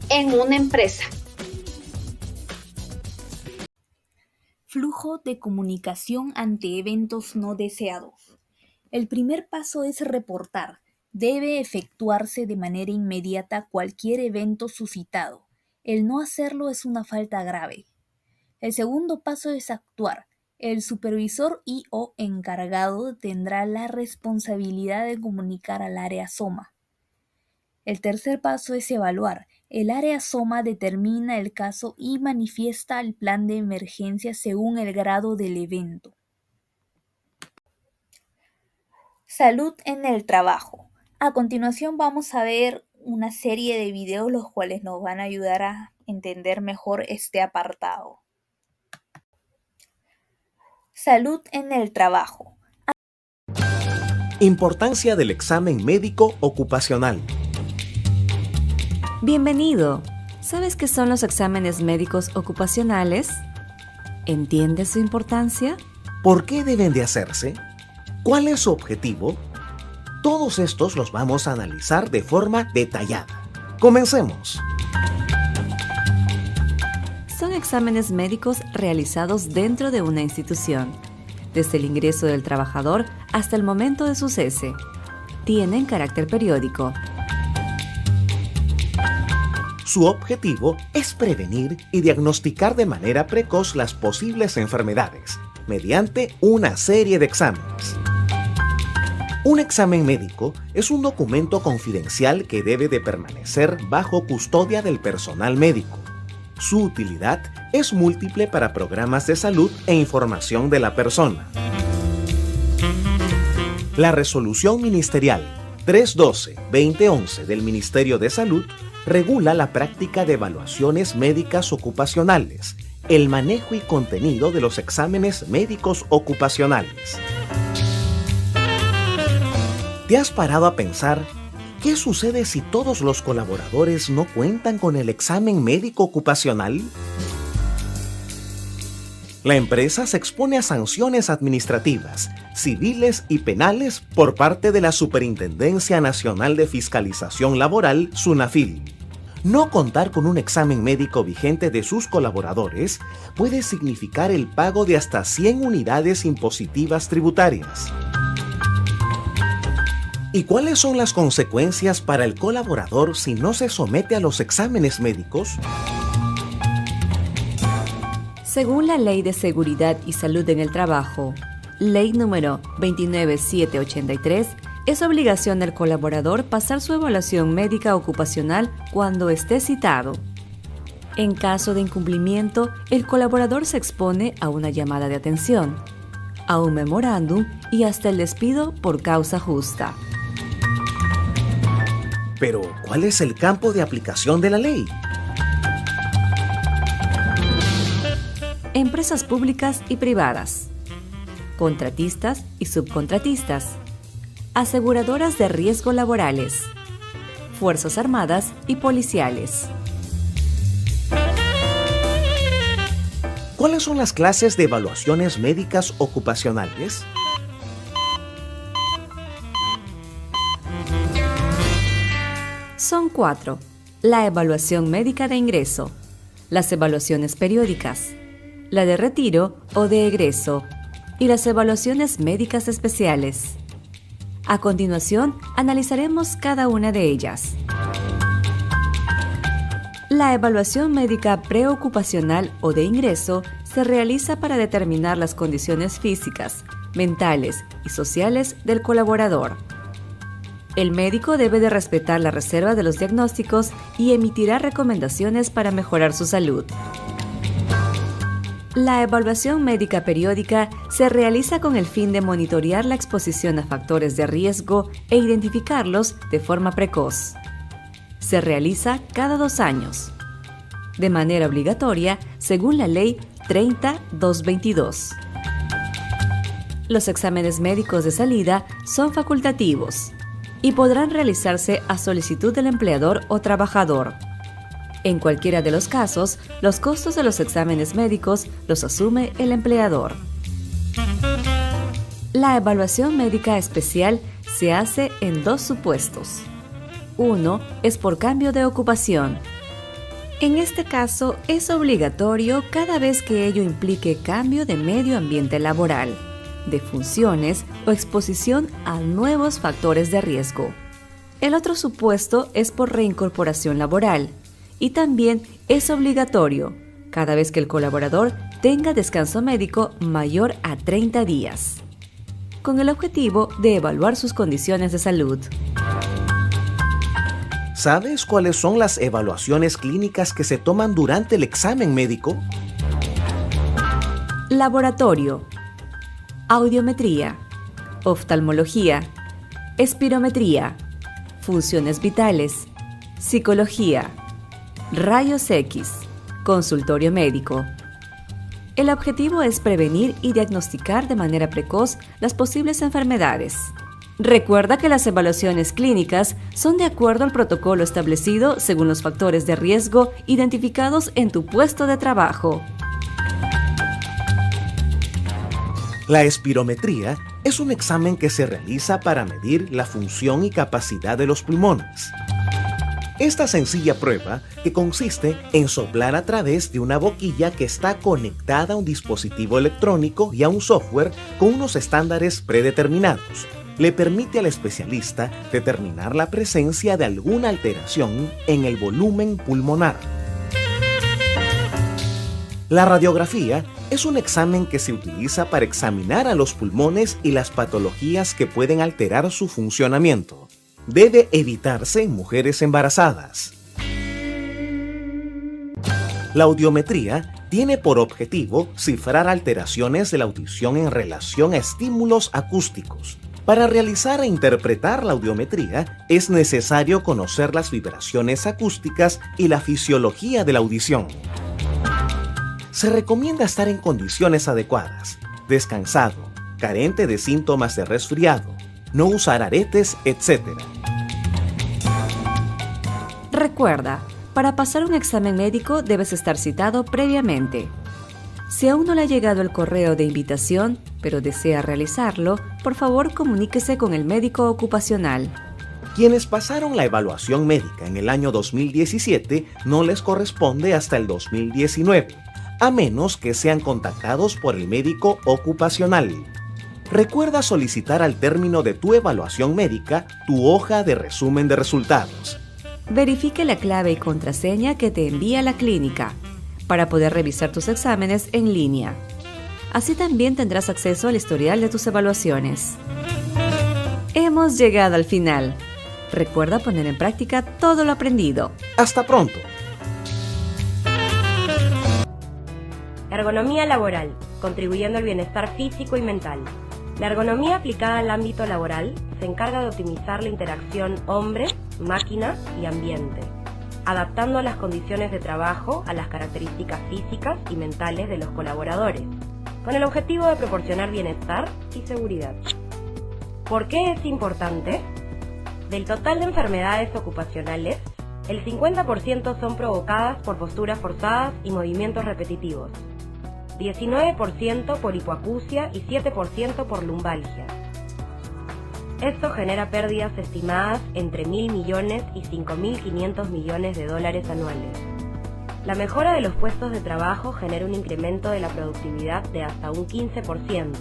en una empresa. Flujo de comunicación ante eventos no deseados. El primer paso es reportar. Debe efectuarse de manera inmediata cualquier evento suscitado. El no hacerlo es una falta grave. El segundo paso es actuar. El supervisor y o encargado tendrá la responsabilidad de comunicar al área SOMA. El tercer paso es evaluar. El área SOMA determina el caso y manifiesta el plan de emergencia según el grado del evento. Salud en el trabajo. A continuación vamos a ver una serie de videos los cuales nos van a ayudar a entender mejor este apartado. Salud en el trabajo. Importancia del examen médico ocupacional. Bienvenido. ¿Sabes qué son los exámenes médicos ocupacionales? ¿Entiendes su importancia? ¿Por qué deben de hacerse? ¿Cuál es su objetivo? Todos estos los vamos a analizar de forma detallada. Comencemos. Son exámenes médicos realizados dentro de una institución, desde el ingreso del trabajador hasta el momento de su cese. Tienen carácter periódico. Su objetivo es prevenir y diagnosticar de manera precoz las posibles enfermedades, mediante una serie de exámenes. Un examen médico es un documento confidencial que debe de permanecer bajo custodia del personal médico. Su utilidad es múltiple para programas de salud e información de la persona. La Resolución Ministerial 312-2011 del Ministerio de Salud regula la práctica de evaluaciones médicas ocupacionales, el manejo y contenido de los exámenes médicos ocupacionales. ¿Te has parado a pensar qué sucede si todos los colaboradores no cuentan con el examen médico ocupacional? La empresa se expone a sanciones administrativas, civiles y penales por parte de la Superintendencia Nacional de Fiscalización Laboral, SUNAFIL. No contar con un examen médico vigente de sus colaboradores puede significar el pago de hasta 100 unidades impositivas tributarias. ¿Y cuáles son las consecuencias para el colaborador si no se somete a los exámenes médicos? Según la Ley de Seguridad y Salud en el Trabajo, Ley número 29783, es obligación del colaborador pasar su evaluación médica ocupacional cuando esté citado. En caso de incumplimiento, el colaborador se expone a una llamada de atención, a un memorándum y hasta el despido por causa justa. Pero, ¿cuál es el campo de aplicación de la ley? Empresas públicas y privadas, contratistas y subcontratistas, aseguradoras de riesgo laborales, Fuerzas Armadas y policiales. ¿Cuáles son las clases de evaluaciones médicas ocupacionales? Son 4. La evaluación médica de ingreso, las evaluaciones periódicas, la de retiro o de egreso y las evaluaciones médicas especiales. A continuación, analizaremos cada una de ellas. La evaluación médica preocupacional o de ingreso se realiza para determinar las condiciones físicas, mentales y sociales del colaborador. El médico debe de respetar la reserva de los diagnósticos y emitirá recomendaciones para mejorar su salud. La evaluación médica periódica se realiza con el fin de monitorear la exposición a factores de riesgo e identificarlos de forma precoz. Se realiza cada 2 años, de manera obligatoria según la Ley 30-222. Los exámenes médicos de salida son facultativos y podrán realizarse a solicitud del empleador o trabajador. En cualquiera de los casos, los costos de los exámenes médicos los asume el empleador. La evaluación médica especial se hace en 2 supuestos. Uno es por cambio de ocupación. En este caso, es obligatorio cada vez que ello implique cambio de medio ambiente laboral, de funciones o exposición a nuevos factores de riesgo. El otro supuesto es por reincorporación laboral y también es obligatorio cada vez que el colaborador tenga descanso médico mayor a 30 días, con el objetivo de evaluar sus condiciones de salud. ¿Sabes cuáles son las evaluaciones clínicas que se toman durante el examen médico? Laboratorio, audiometría, oftalmología, espirometría, funciones vitales, psicología, rayos X, consultorio médico. El objetivo es prevenir y diagnosticar de manera precoz las posibles enfermedades. Recuerda que las evaluaciones clínicas son de acuerdo al protocolo establecido según los factores de riesgo identificados en tu puesto de trabajo. La espirometría es un examen que se realiza para medir la función y capacidad de los pulmones. Esta sencilla prueba, que consiste en soplar a través de una boquilla que está conectada a un dispositivo electrónico y a un software con unos estándares predeterminados, le permite al especialista determinar la presencia de alguna alteración en el volumen pulmonar. La radiografía es un examen que se utiliza para examinar a los pulmones y las patologías que pueden alterar su funcionamiento. Debe evitarse en mujeres embarazadas. La audiometría tiene por objetivo cifrar alteraciones de la audición en relación a estímulos acústicos. Para realizar e interpretar la audiometría es necesario conocer las vibraciones acústicas y la fisiología de la audición. Se recomienda estar en condiciones adecuadas, descansado, carente de síntomas de resfriado, no usar aretes, etc. Recuerda, para pasar un examen médico debes estar citado previamente. Si aún no le ha llegado el correo de invitación, pero desea realizarlo, por favor comuníquese con el médico ocupacional. Quienes pasaron la evaluación médica en el año 2017 no les corresponde hasta el 2019, a menos que sean contactados por el médico ocupacional. Recuerda solicitar al término de tu evaluación médica tu hoja de resumen de resultados. Verifique la clave y contraseña que te envía la clínica para poder revisar tus exámenes en línea. Así también tendrás acceso al historial de tus evaluaciones. Hemos llegado al final. Recuerda poner en práctica todo lo aprendido. ¡Hasta pronto! Ergonomía laboral, contribuyendo al bienestar físico y mental. La ergonomía aplicada al ámbito laboral se encarga de optimizar la interacción hombre, máquina y ambiente, adaptando las condiciones de trabajo a las características físicas y mentales de los colaboradores, con el objetivo de proporcionar bienestar y seguridad. ¿Por qué es importante? Del total de enfermedades ocupacionales, el 50% son provocadas por posturas forzadas y movimientos repetitivos, 19% por hipoacusia y 7% por lumbalgia. Esto genera pérdidas estimadas entre 1.000 millones y 5.500 millones de dólares anuales. La mejora de los puestos de trabajo genera un incremento de la productividad de hasta un 15%,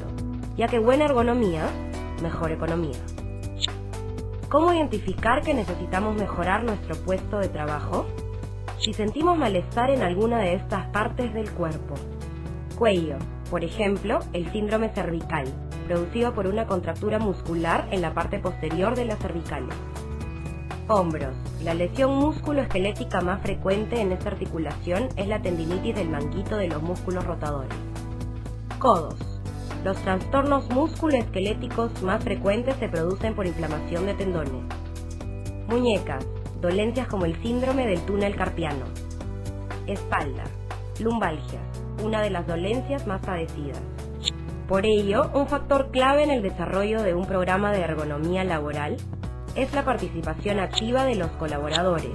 ya que buena ergonomía, mejor economía. ¿Cómo identificar que necesitamos mejorar nuestro puesto de trabajo? Si sentimos malestar en alguna de estas partes del cuerpo. Cuello, por ejemplo, el síndrome cervical, producido por una contractura muscular en la parte posterior de las cervicales. Hombros, la lesión músculo-esquelética más frecuente en esta articulación es la tendinitis del manguito de los músculos rotadores. Codos, los trastornos músculo-esqueléticos más frecuentes se producen por inflamación de tendones. Muñecas, dolencias como el síndrome del túnel carpiano. Espalda, lumbalgia, una de las dolencias más padecidas. Por ello, un factor clave en el desarrollo de un programa de ergonomía laboral es la participación activa de los colaboradores,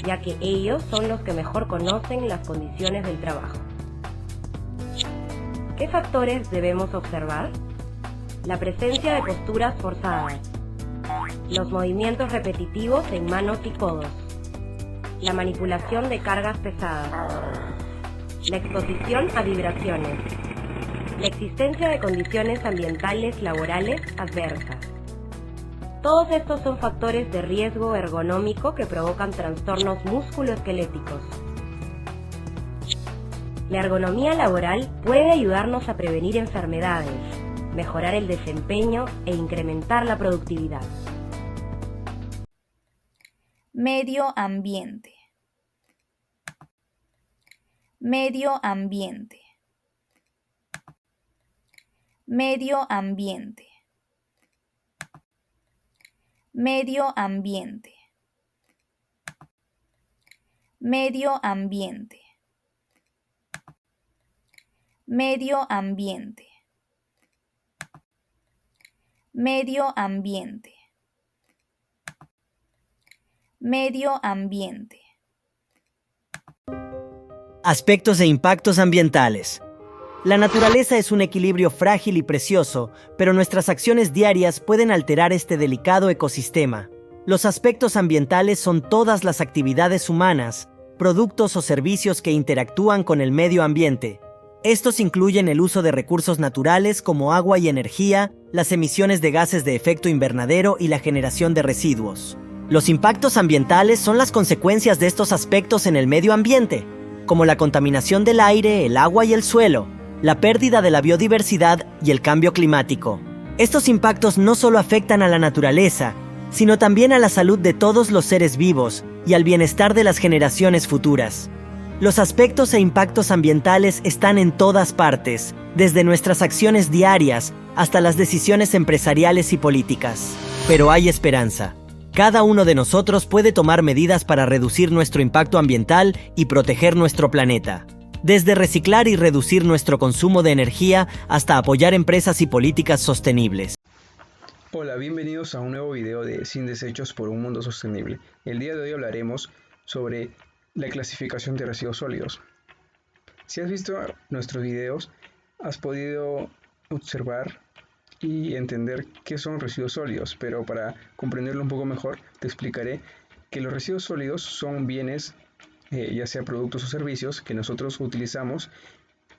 ya que ellos son los que mejor conocen las condiciones del trabajo. ¿Qué factores debemos observar? La presencia de posturas forzadas, los movimientos repetitivos en manos y codos, la manipulación de cargas pesadas, la exposición a vibraciones, la existencia de condiciones ambientales laborales adversas. Todos estos son factores de riesgo ergonómico que provocan trastornos musculoesqueléticos. La ergonomía laboral puede ayudarnos a prevenir enfermedades, mejorar el desempeño e incrementar la productividad. Medio ambiente. Medio ambiente. Medio ambiente. Medio ambiente. Medio ambiente. Medio ambiente. Medio ambiente. Medio ambiente. Aspectos e impactos ambientales. La naturaleza es un equilibrio frágil y precioso, pero nuestras acciones diarias pueden alterar este delicado ecosistema. Los aspectos ambientales son todas las actividades humanas, productos o servicios que interactúan con el medio ambiente. Estos incluyen el uso de recursos naturales como agua y energía, las emisiones de gases de efecto invernadero y la generación de residuos. Los impactos ambientales son las consecuencias de estos aspectos en el medio ambiente, como la contaminación del aire, el agua y el suelo, la pérdida de la biodiversidad y el cambio climático. Estos impactos no solo afectan a la naturaleza, sino también a la salud de todos los seres vivos y al bienestar de las generaciones futuras. Los aspectos e impactos ambientales están en todas partes, desde nuestras acciones diarias hasta las decisiones empresariales y políticas. Pero hay esperanza. Cada uno de nosotros puede tomar medidas para reducir nuestro impacto ambiental y proteger nuestro planeta. Desde reciclar y reducir nuestro consumo de energía hasta apoyar empresas y políticas sostenibles. Hola, bienvenidos a un nuevo video de Sin Desechos por un Mundo Sostenible. El día de hoy hablaremos sobre la clasificación de residuos sólidos. Si has visto nuestros videos, has podido observar y entender qué son residuos sólidos, pero para comprenderlo un poco mejor te explicaré que los residuos sólidos son bienes, ya sea productos o servicios, que nosotros utilizamos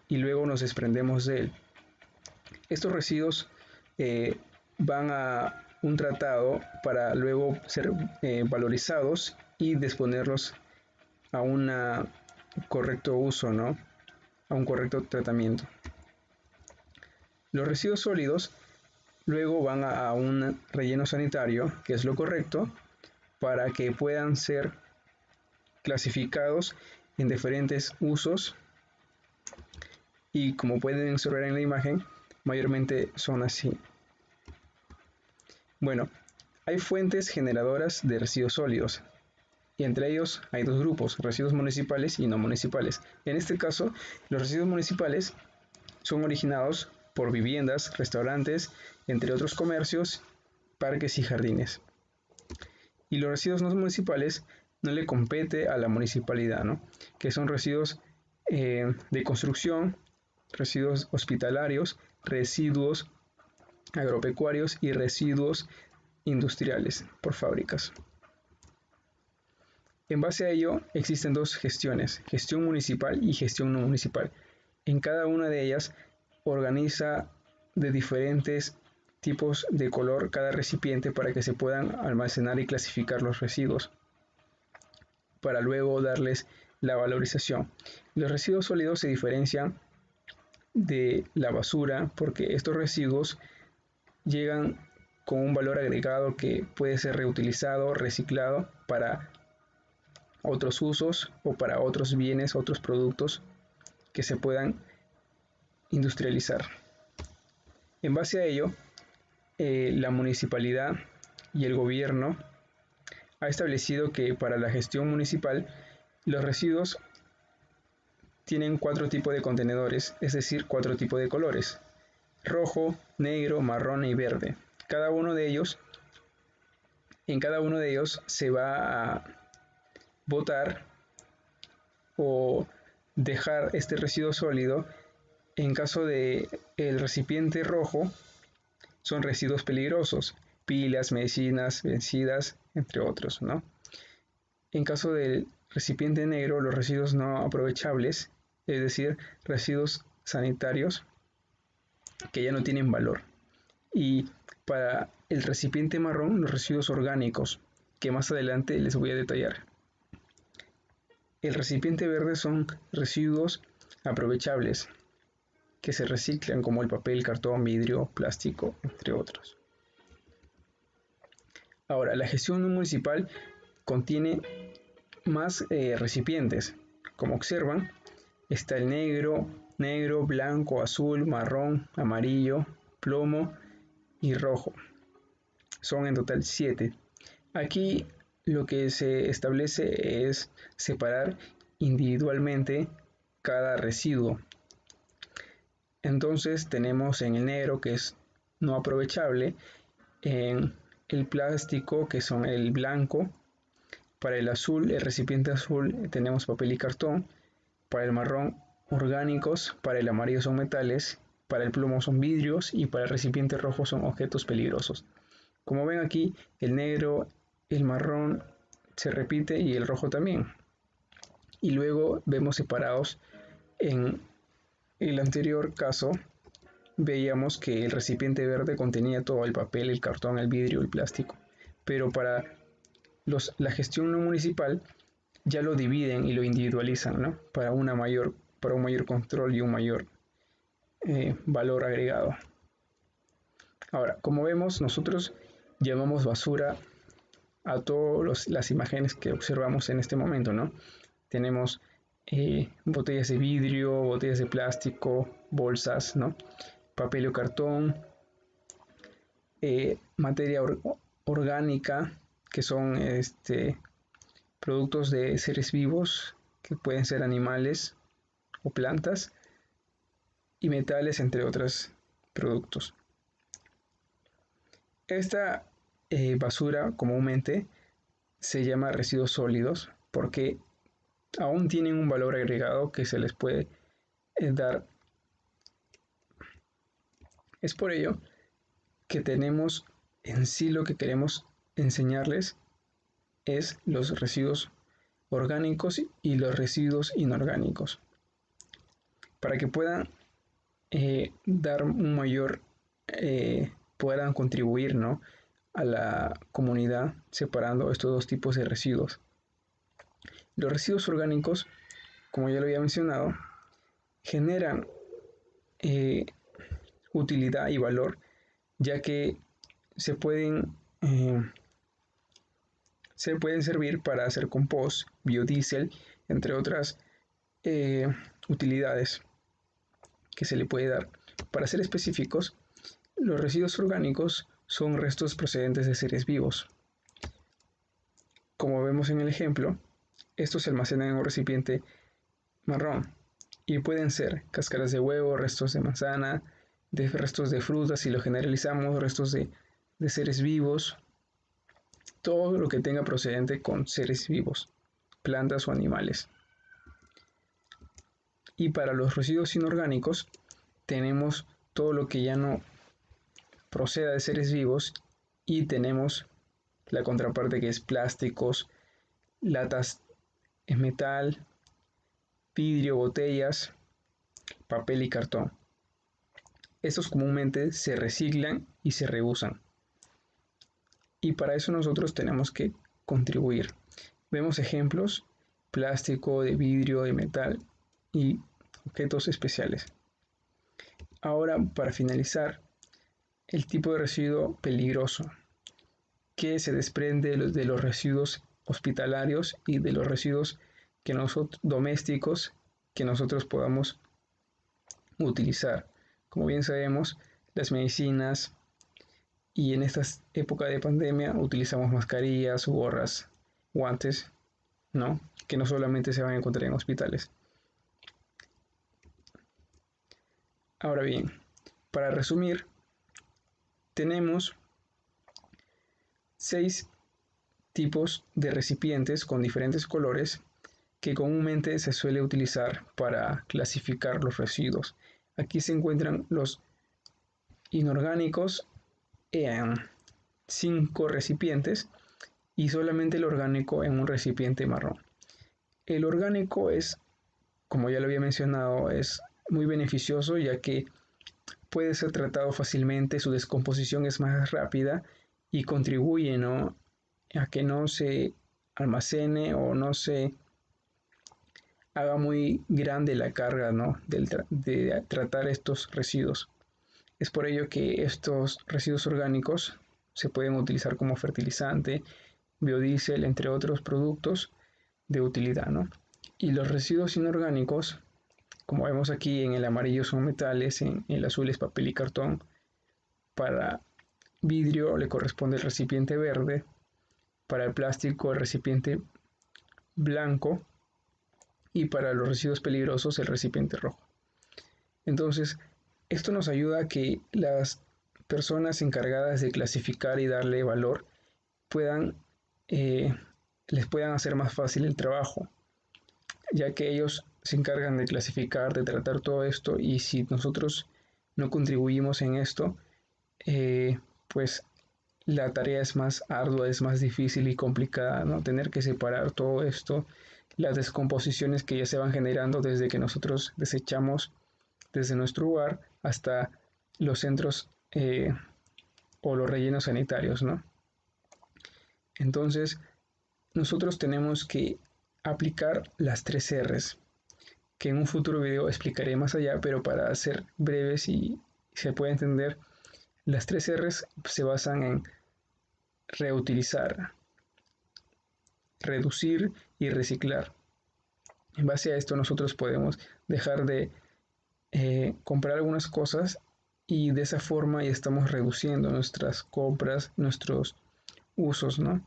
y luego nos desprendemos de él. Estos residuos van a un tratado para luego ser valorizados y disponerlos a un correcto uso, ¿no? A un correcto tratamiento. Los residuos sólidos luego van a un relleno sanitario, que es lo correcto, para que puedan ser clasificados en diferentes usos y como pueden observar en la imagen, mayormente son así. Bueno, hay fuentes generadoras de residuos sólidos y entre ellos hay dos grupos, residuos municipales y no municipales. En este caso, los residuos municipales son originados por viviendas, restaurantes, entre otros comercios, parques y jardines. Y los residuos no municipales no le compete a la municipalidad, ¿no? Que son residuos de construcción, residuos hospitalarios, residuos agropecuarios y residuos industriales por fábricas. En base a ello existen dos gestiones, gestión municipal y gestión no municipal. En cada una de ellas organiza de diferentes tipos de color cada recipiente para que se puedan almacenar y clasificar los residuos, para luego darles la valorización. Los residuos sólidos se diferencian de la basura porque estos residuos llegan con un valor agregado que puede ser reutilizado, reciclado para otros usos o para otros bienes, otros productos que se puedan industrializar. En base a ello, la municipalidad y el gobierno ha establecido que para la gestión municipal los residuos tienen 4 tipos de contenedores, es decir, 4 tipos de colores: rojo, negro, marrón y verde. En cada uno de ellos se va a botar o dejar este residuo sólido. En caso de el recipiente rojo, son residuos peligrosos, pilas, medicinas vencidas, entre otros, ¿no? En caso del recipiente negro, los residuos no aprovechables, es decir, residuos sanitarios que ya no tienen valor. Y para el recipiente marrón, los residuos orgánicos, que más adelante les voy a detallar. El recipiente verde son residuos aprovechables, que se reciclan como el papel, cartón, vidrio, plástico, entre otros. Ahora, la gestión no municipal contiene más recipientes. Como observan, está el negro, blanco, azul, marrón, amarillo, plomo y rojo. Son en total 7. Aquí lo que se establece es separar individualmente cada residuo. Entonces tenemos en el negro, que es no aprovechable, en el plástico, que son el blanco. Para el azul, el recipiente azul, tenemos papel y cartón. Para el marrón, orgánicos. Para el amarillo son metales. Para el plomo son vidrios. Y para el recipiente rojo son objetos peligrosos. Como ven aquí, el negro, el marrón se repite y el rojo también. Y luego vemos separados. En el anterior caso veíamos que el recipiente verde contenía todo: el papel, el cartón, el vidrio, el plástico. Pero para la gestión no municipal ya lo dividen y lo individualizan, ¿no? Para un mayor control y un mayor valor agregado. Ahora, como vemos, nosotros llamamos basura a todas las imágenes que observamos en este momento, ¿no? Tenemos botellas de vidrio, botellas de plástico, bolsas, ¿no? Papel o cartón, materia orgánica, que son productos de seres vivos, que pueden ser animales o plantas, y metales, entre otros productos. Esta basura comúnmente se llama residuos sólidos porque aún tienen un valor agregado que se les puede dar. Es por ello que tenemos en sí lo que queremos enseñarles es los residuos orgánicos y los residuos inorgánicos, para que puedan dar un mayor, puedan contribuir, ¿no?, a la comunidad separando estos dos tipos de residuos. Los residuos orgánicos, como ya lo había mencionado, generan utilidad y valor, ya que se pueden servir para hacer compost, biodiesel, entre otras utilidades que se le puede dar. Para ser específicos, los residuos orgánicos son restos procedentes de seres vivos. Como vemos en el ejemplo, estos se almacenan en un recipiente marrón y pueden ser cáscaras de huevo, restos de manzana, restos de frutas, si lo generalizamos, restos de seres vivos, todo lo que tenga procedente con seres vivos, plantas o animales. Y para los residuos inorgánicos tenemos todo lo que ya no proceda de seres vivos, y tenemos la contraparte, que es plásticos, latas en metal, vidrio, botellas, papel y cartón. Estos comúnmente se reciclan y se reusan. Y para eso nosotros tenemos que contribuir. Vemos ejemplos: plástico, de vidrio, de metal y objetos especiales. Ahora, para finalizar, el tipo de residuo peligroso, que se desprende de los residuos hospitalarios y de los residuos domésticos que nosotros podamos utilizar. Como bien sabemos, las medicinas, y en esta época de pandemia utilizamos mascarillas, gorras, guantes, ¿no?, que no solamente se van a encontrar en hospitales. Ahora bien, para resumir, tenemos 6 tipos de recipientes con diferentes colores que comúnmente se suele utilizar para clasificar los residuos. Aquí se encuentran los inorgánicos en 5 recipientes y solamente el orgánico en un recipiente marrón. El orgánico es, como ya lo había mencionado, es muy beneficioso, ya que puede ser tratado fácilmente, su descomposición es más rápida y contribuye, ¿no?, a que no se almacene o no se haga muy grande la carga, ¿no?, de tratar estos residuos. Es por ello que estos residuos orgánicos se pueden utilizar como fertilizante, biodiesel, entre otros productos de utilidad, ¿no? Y los residuos inorgánicos, como vemos aquí, en el amarillo son metales, en el azul es papel y cartón. Para vidrio le corresponde el recipiente verde, para el plástico el recipiente blanco, y para los residuos peligrosos el recipiente rojo. Entonces, Esto nos ayuda a que las personas encargadas de clasificar y darle valor puedan, les puedan hacer más fácil el trabajo, ya que ellos se encargan de clasificar, de tratar todo esto, y si nosotros no contribuimos en esto, pues la tarea es más ardua, es más difícil y complicada, ¿no? Tener que separar todo esto, las descomposiciones que ya se van generando desde que nosotros desechamos desde nuestro hogar hasta los centros o los rellenos sanitarios, ¿no? Entonces, nosotros tenemos que aplicar las 3 R's, que en un futuro video explicaré más allá, pero para ser breves y se puede entender, las 3 R's se basan en reutilizar, reducir y reciclar. En base a esto nosotros podemos dejar de comprar algunas cosas y de esa forma ya estamos reduciendo nuestras compras, nuestros usos, ¿no?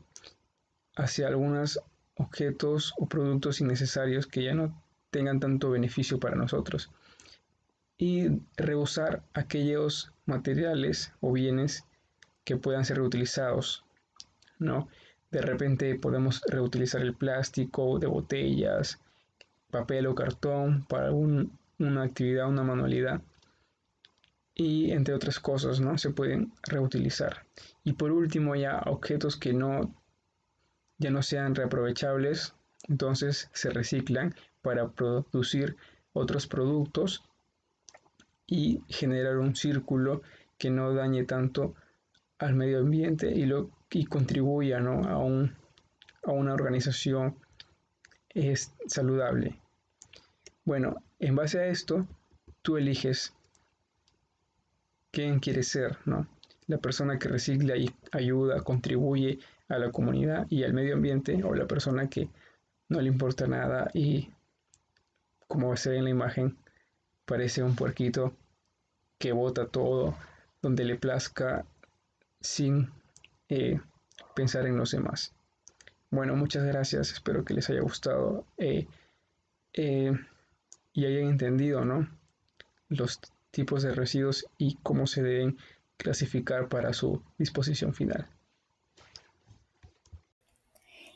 Hacia algunos objetos o productos innecesarios que ya no tengan tanto beneficio para nosotros. Y reusar aquellos materiales o bienes que puedan ser reutilizados, ¿no? De repente podemos reutilizar el plástico de botellas, papel o cartón para una actividad, una manualidad, y entre otras cosas, ¿no? Se pueden reutilizar. Y por último, ya objetos que ya no sean reaprovechables, entonces se reciclan para producir otros productos y generar un círculo que no dañe tanto al medio ambiente y contribuya, ¿no? a una organización saludable. Bueno, en base a esto, tú eliges quién quieres ser, ¿no? La persona que recicla y ayuda, contribuye a la comunidad y al medio ambiente, o la persona que no le importa nada y, como se ve en la imagen, parece un puerquito que bota todo donde le plazca sin pensar en los demás. Bueno, muchas gracias, espero que les haya gustado y hayan entendido, ¿no? Los tipos de residuos y cómo se deben clasificar para su disposición final.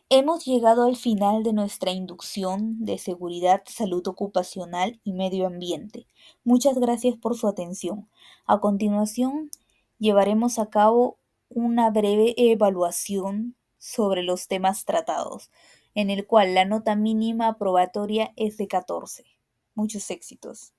Hemos llegado al final de nuestra inducción de seguridad, salud ocupacional y medio ambiente. Muchas gracias por su atención. A continuación, llevaremos a cabo una breve evaluación sobre los temas tratados, en el cual la nota mínima aprobatoria es de 14. Muchos éxitos.